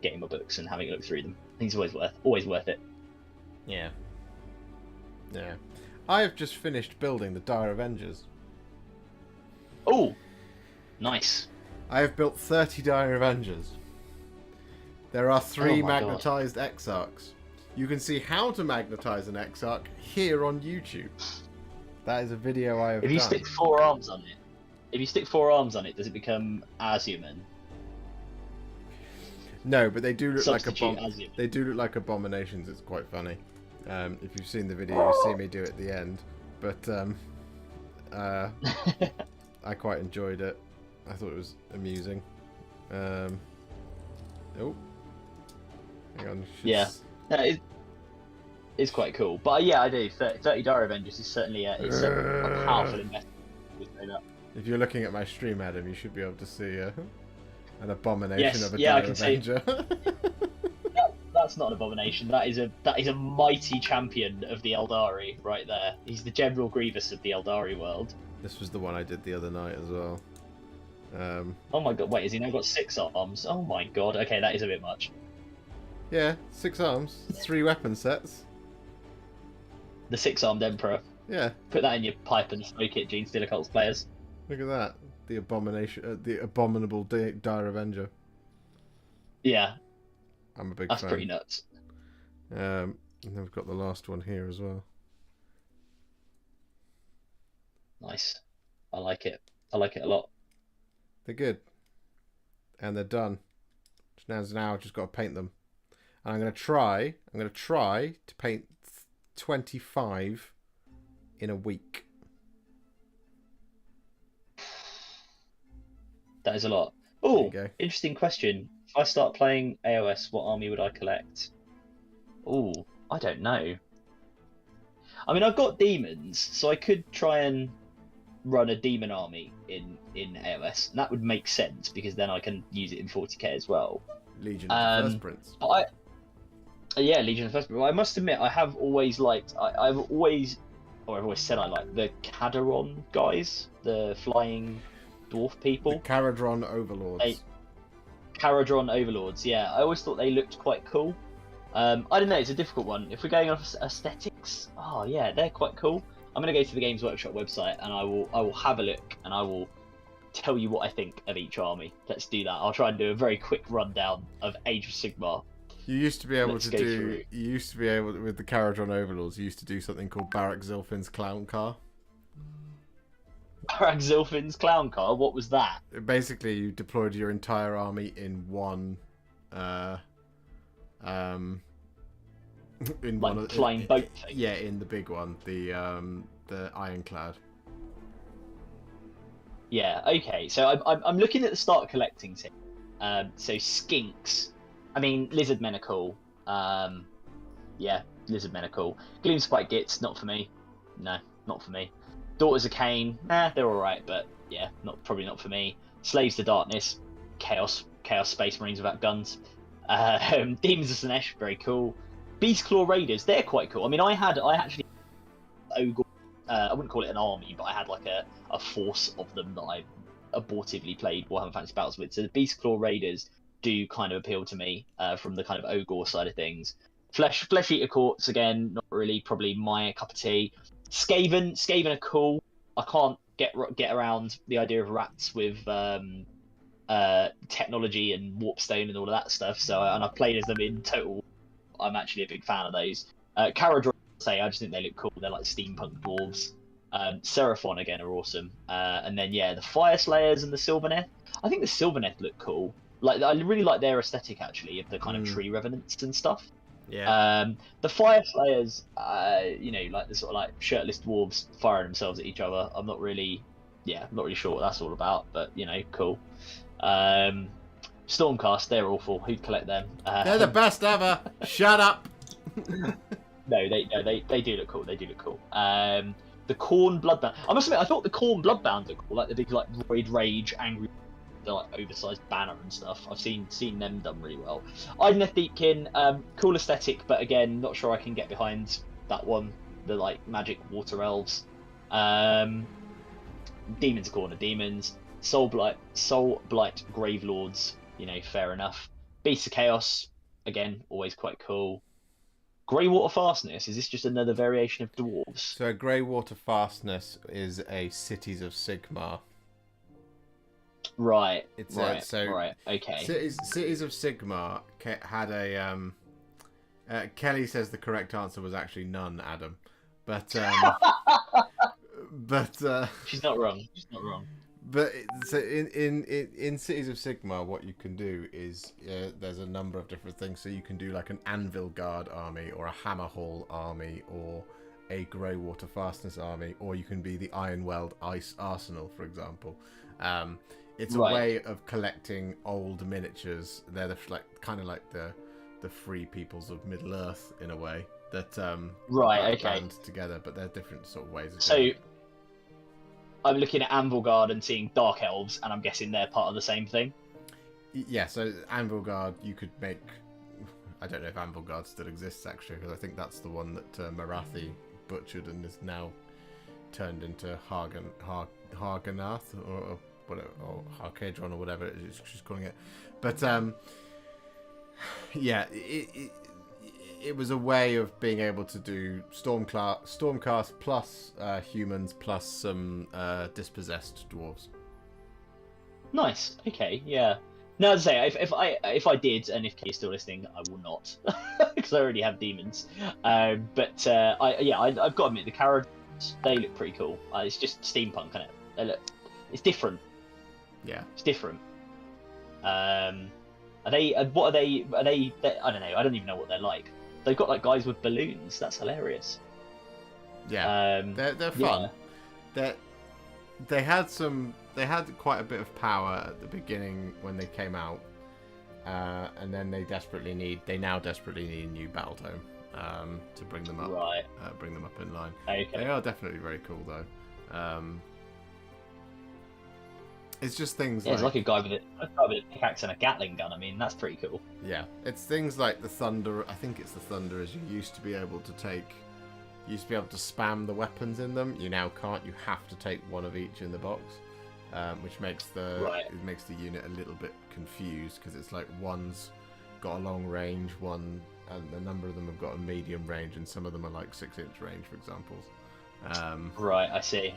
Speaker 2: getting my books and having a look through them. I think it's always worth it.
Speaker 1: Yeah. Yeah. I have just finished building the Dire Avengers.
Speaker 2: Oh, nice.
Speaker 1: I have built 30 Dire Avengers. There are 3 magnetized Exarchs. You can see how to magnetize an Exarch here on YouTube. That is a video I have done.
Speaker 2: If you stick 4 arms on it, does it become as human?
Speaker 1: No, but they do look
Speaker 2: Substitute
Speaker 1: they do look like abominations. It's quite funny. If you've seen the video, you see me do it at the end. But I quite enjoyed it. I thought it was amusing. Oh, hang on.
Speaker 2: Yeah, no, it's quite cool. But yeah, I do. 30 Dire Avengers is certainly a powerful investment.
Speaker 1: If you're looking at my stream, Adam, you should be able to see an abomination of a
Speaker 2: Dire
Speaker 1: Avenger.
Speaker 2: That's not an abomination. That is a mighty champion of the Aeldari right there. He's the General Grievous of the Aeldari world.
Speaker 1: This was the one I did the other night as well.
Speaker 2: Oh my god! Wait, has he now got 6 arms? Oh my god! Okay, that is a bit much.
Speaker 1: Yeah, 6 arms, 3 weapon sets.
Speaker 2: The 6-armed Emperor.
Speaker 1: Yeah.
Speaker 2: Put that in your pipe and smoke it, Gene Stealer Cults players.
Speaker 1: Look at that. The abomination, the abominable Dire Avenger.
Speaker 2: Yeah.
Speaker 1: I'm a big fan.
Speaker 2: That's pretty nuts.
Speaker 1: And then we've got the last one here as well.
Speaker 2: Nice. I like it. I like it a lot.
Speaker 1: They're good. And they're done. Now I've just got to paint them. And I'm going to try to paint 25 in a week.
Speaker 2: That is a lot. Oh, interesting question. If I start playing AOS, what army would I collect? Oh, I don't know. I mean, I've got demons, so I could try and run a demon army in AOS, and that would make sense because then I can use it in 40k as well.
Speaker 1: Legion of the First Prince.
Speaker 2: Yeah, Legion of the First Prince. I must admit, I have always liked. I've always said I like the Caderon guys, the flying dwarf people. The
Speaker 1: Caradron Overlords.
Speaker 2: Caradron Overlords, yeah. I always thought they looked quite cool. I don't know, it's a difficult one. If we're going off aesthetics, oh yeah, they're quite cool. I'm going to go to the Games Workshop website and I will have a look and I will tell you what I think of each army. Let's do that. I'll try and do a very quick rundown of Age of Sigmar.
Speaker 1: You used to be able with the Caradron Overlords, you used to do something called Barak Zilfin's Clown Car.
Speaker 2: Barak Zilfin's Clown Car? What was that?
Speaker 1: Basically, you deployed your entire army in one in
Speaker 2: like
Speaker 1: one
Speaker 2: flying boat thing.
Speaker 1: Yeah, in the big one, the Ironclad.
Speaker 2: Yeah. Okay. So I'm looking at the start collecting team. So Skinks. I mean, Lizard Men are cool. Yeah, Lizard Men are cool. Gloomspike Gits, not for me. No, not for me. Daughters of Cain, they're alright, but yeah, probably not for me. Slaves to Darkness, Chaos Space Marines without guns. Demons of Slanesh, very cool. Beastclaw Raiders, they're quite cool. I mean, I actually Ogre, I wouldn't call it an army, but I had like a force of them that I abortively played Warhammer Fantasy Battles with. So the Beastclaw Raiders do kind of appeal to me from the kind of Ogre side of things. Flesh Eater Courts, again, not really probably my cup of tea. Skaven are cool. I can't get around the idea of rats with technology and warpstone and all of that stuff. So and I've played as them in Total. I'm actually a big fan of those. Caradron, I just think they look cool. They're like steampunk dwarves. Seraphon again are awesome. And then yeah, the Fire Slayers and the Sylvaneth. I think the Sylvaneth look cool. Like I really like their aesthetic actually of the kind of tree revenants and stuff.
Speaker 1: Yeah.
Speaker 2: The fire slayers, like the sort of like shirtless dwarves firing themselves at each other. I'm not really sure what that's all about, but cool. Stormcast, they're awful. Who'd collect them?
Speaker 1: They're the best ever. Shut up.
Speaker 2: No, they do look cool. They do look cool. The Khorne Bloodbound. I must admit, I thought the Khorne Bloodbound looked cool, like the big like Roid Rage, angry, the like oversized banner and stuff. I've seen them done really well. Idoneth Deepkin, cool aesthetic, but again, not sure I can get behind that one. The like magic water elves. Demons of Corner Demons. Soul Blight Gravelords. Fair enough. Beasts of Chaos, again, always quite cool. Greywater Fastness, is this just another variation of dwarves?
Speaker 1: So Greywater Fastness is a Cities of Sigmar.
Speaker 2: Right.
Speaker 1: It's
Speaker 2: right. Okay.
Speaker 1: Cities of Sigmar had a Kelly says the correct answer was actually none, Adam. But
Speaker 2: she's not wrong. She's not wrong.
Speaker 1: But so in Cities of Sigmar, what you can do is there's a number of different things. So you can do like an Anvil Guard army, or a Hammerhall army, or a Greywater Fastness army, or you can be the Ironweld Ice Arsenal, for example. It's a way of collecting old miniatures. They're kind of like the free peoples of Middle Earth in a way that band together, but they're different sort of ways of doing it.
Speaker 2: I'm looking at Anvil Guard and seeing Dark Elves, and I'm guessing they're part of the same thing.
Speaker 1: Yeah, so Anvil Guard, you could make. I don't know if Anvil Guard still exists actually, because I think that's the one that Marathi butchered and is now turned into Harganath or whatever, or Harkadron or whatever she's calling it. But yeah, it was a way of being able to do Stormcast plus humans plus some dispossessed dwarves.
Speaker 2: Nice. Okay. Yeah. No, as I say, if I did, and if Kay's still listening, I will not, because I already have demons. I've got to admit, the characters, they look pretty cool. It's just steampunk, isn't it? It's different.
Speaker 1: Yeah.
Speaker 2: It's different. Are they? What are they? Are they? I don't know. I don't even know what they're like. They've got like guys with balloons. That's hilarious.
Speaker 1: Yeah, they're fun. Yeah. They had quite a bit of power at the beginning when they came out, and then they now desperately need a new battle tome to bring them up.
Speaker 2: Right.
Speaker 1: Bring them up in line.
Speaker 2: Okay.
Speaker 1: They are definitely very cool though. It's just things like...
Speaker 2: It's like a guy with a pickaxe and a Gatling gun. I mean, that's pretty cool.
Speaker 1: Yeah. It's things like the Thunder... I think it's the Thunderers. You used to be able to spam the weapons in them. You now can't. You have to take one of each in the box, which makes it makes the unit a little bit confused, because it's like one's got a long range, and a number of them have got a medium range, and some of them are like 6-inch range, for example.
Speaker 2: Right, I see.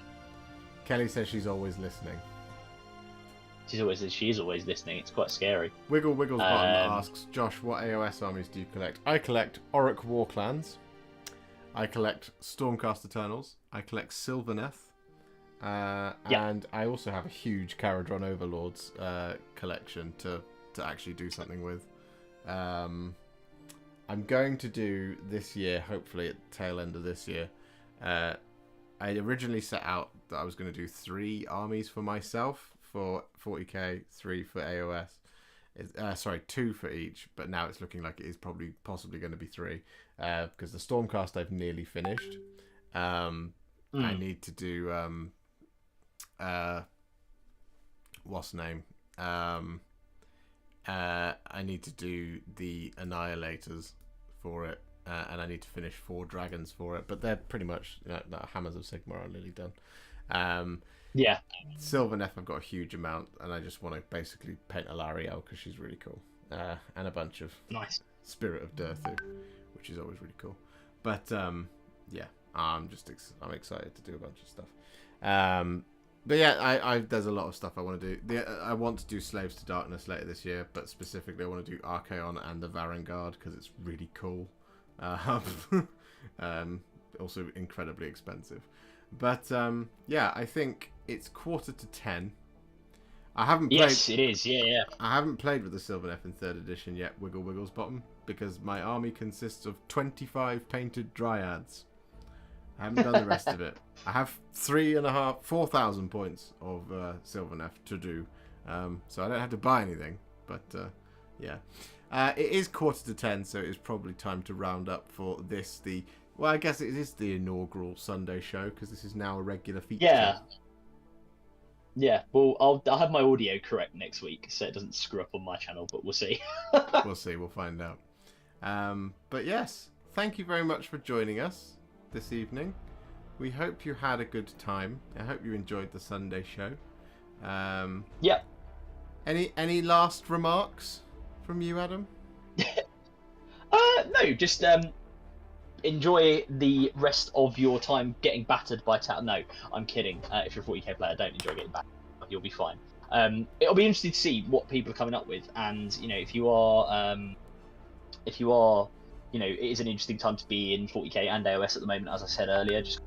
Speaker 1: Kelly says she's always listening.
Speaker 2: She is always listening. It's quite scary.
Speaker 1: Wiggles Bottom asks, Josh, what AOS armies do you collect? I collect Auric War Clans. I collect Stormcast Eternals. I collect Sylvaneth. And I also have a huge Caradron Overlords collection to actually do something with. I'm going to do this year, hopefully at the tail end of this year. I originally set out that I was going to do 3 armies for myself for 40k, 3 for AOS. 2 for each, but now it's looking like it is possibly going to be 3, because the Stormcast I've nearly finished. I need to do what's the name? I need to do the Annihilators for it, and I need to finish 4 dragons for it, but they're pretty much Hammers of Sigmar are nearly done.
Speaker 2: Yeah.
Speaker 1: Sylvaneth, I've got a huge amount, and I just want to basically paint Alarielle because she's really cool, and a bunch of Spirit of Durthu, which is always really cool. But yeah, I'm excited to do a bunch of stuff. But yeah, there's a lot of stuff I want to do. I want to do Slaves to Darkness later this year, but specifically I want to do Archaon and the Varangard because it's really cool. Also incredibly expensive. But yeah, I think it's 9:45. I haven't played.
Speaker 2: Yes, it is. Yeah, yeah.
Speaker 1: I haven't played with the Sylvaneth in 3rd edition yet, Wiggle Wiggles Bottom, because my army consists of 25 painted dryads. I haven't done the rest of it. I have 4,000 points of Sylvaneth to do, so I don't have to buy anything. But yeah, it is 9:45, so it is probably time to round up for this. Well, I guess it is the inaugural Sunday show because this is now a regular feature.
Speaker 2: Yeah. Yeah, well, I'll have my audio correct next week, so it doesn't screw up on my channel. But we'll see.
Speaker 1: We'll see. We'll find out. But yes, thank you very much for joining us this evening. We hope you had a good time. I hope you enjoyed the Sunday show.
Speaker 2: Yeah.
Speaker 1: Any last remarks from you, Adam?
Speaker 2: No, just enjoy the rest of your time getting battered by No, I'm kidding. If you're a 40k player, don't enjoy getting battered. You'll be fine. It'll be interesting to see what people are coming up with, and if you are, it is an interesting time to be in 40k and AOS at the moment, as I said earlier, just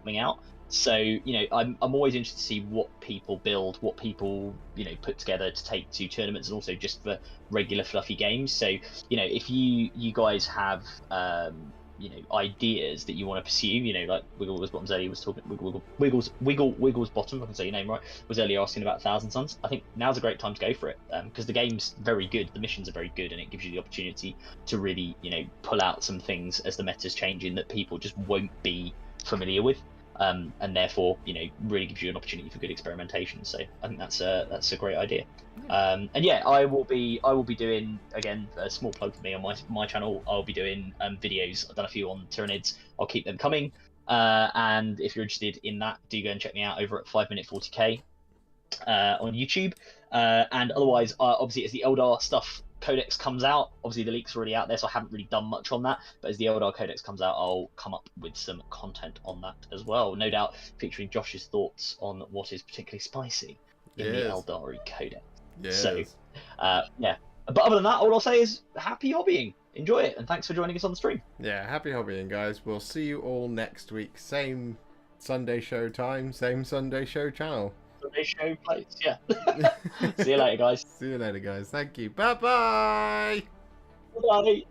Speaker 2: coming out. So I'm always interested to see what people build, what people put together to take to tournaments, and also just for regular fluffy games. So if you guys have ideas that you want to pursue, like Wiggles Bottoms earlier was talking, Wiggles Bottom, I can say your name right, was earlier asking about Thousand Suns. I think now's a great time to go for it, because the game's very good, the missions are very good, and it gives you the opportunity to really pull out some things as the meta's changing that people just won't be familiar with. And therefore, really gives you an opportunity for good experimentation. So I think that's a great idea. And yeah, I will be doing, again, a small plug for me on my channel. I'll be doing videos. I've done a few on Tyranids. I'll keep them coming. And if you're interested in that, do go and check me out over at 5minute 40k on YouTube. And otherwise, obviously, as the Eldar stuff codex comes out, obviously the leak's already out there, so I haven't really done much on that, but as the Eldar codex comes out, I'll come up with some content on that as well, no doubt featuring Josh's thoughts on what is particularly spicy in the Eldari codex. So yeah, but other than that, all I'll say is happy hobbying, enjoy it, and thanks for joining us on the stream.
Speaker 1: Yeah, happy hobbying, guys. We'll see you all next week, same Sunday show time, same Sunday show channel.
Speaker 2: Sunday show place, yeah. See you later, guys.
Speaker 1: See you later, guys. Thank you. Bye-bye.
Speaker 2: Bye.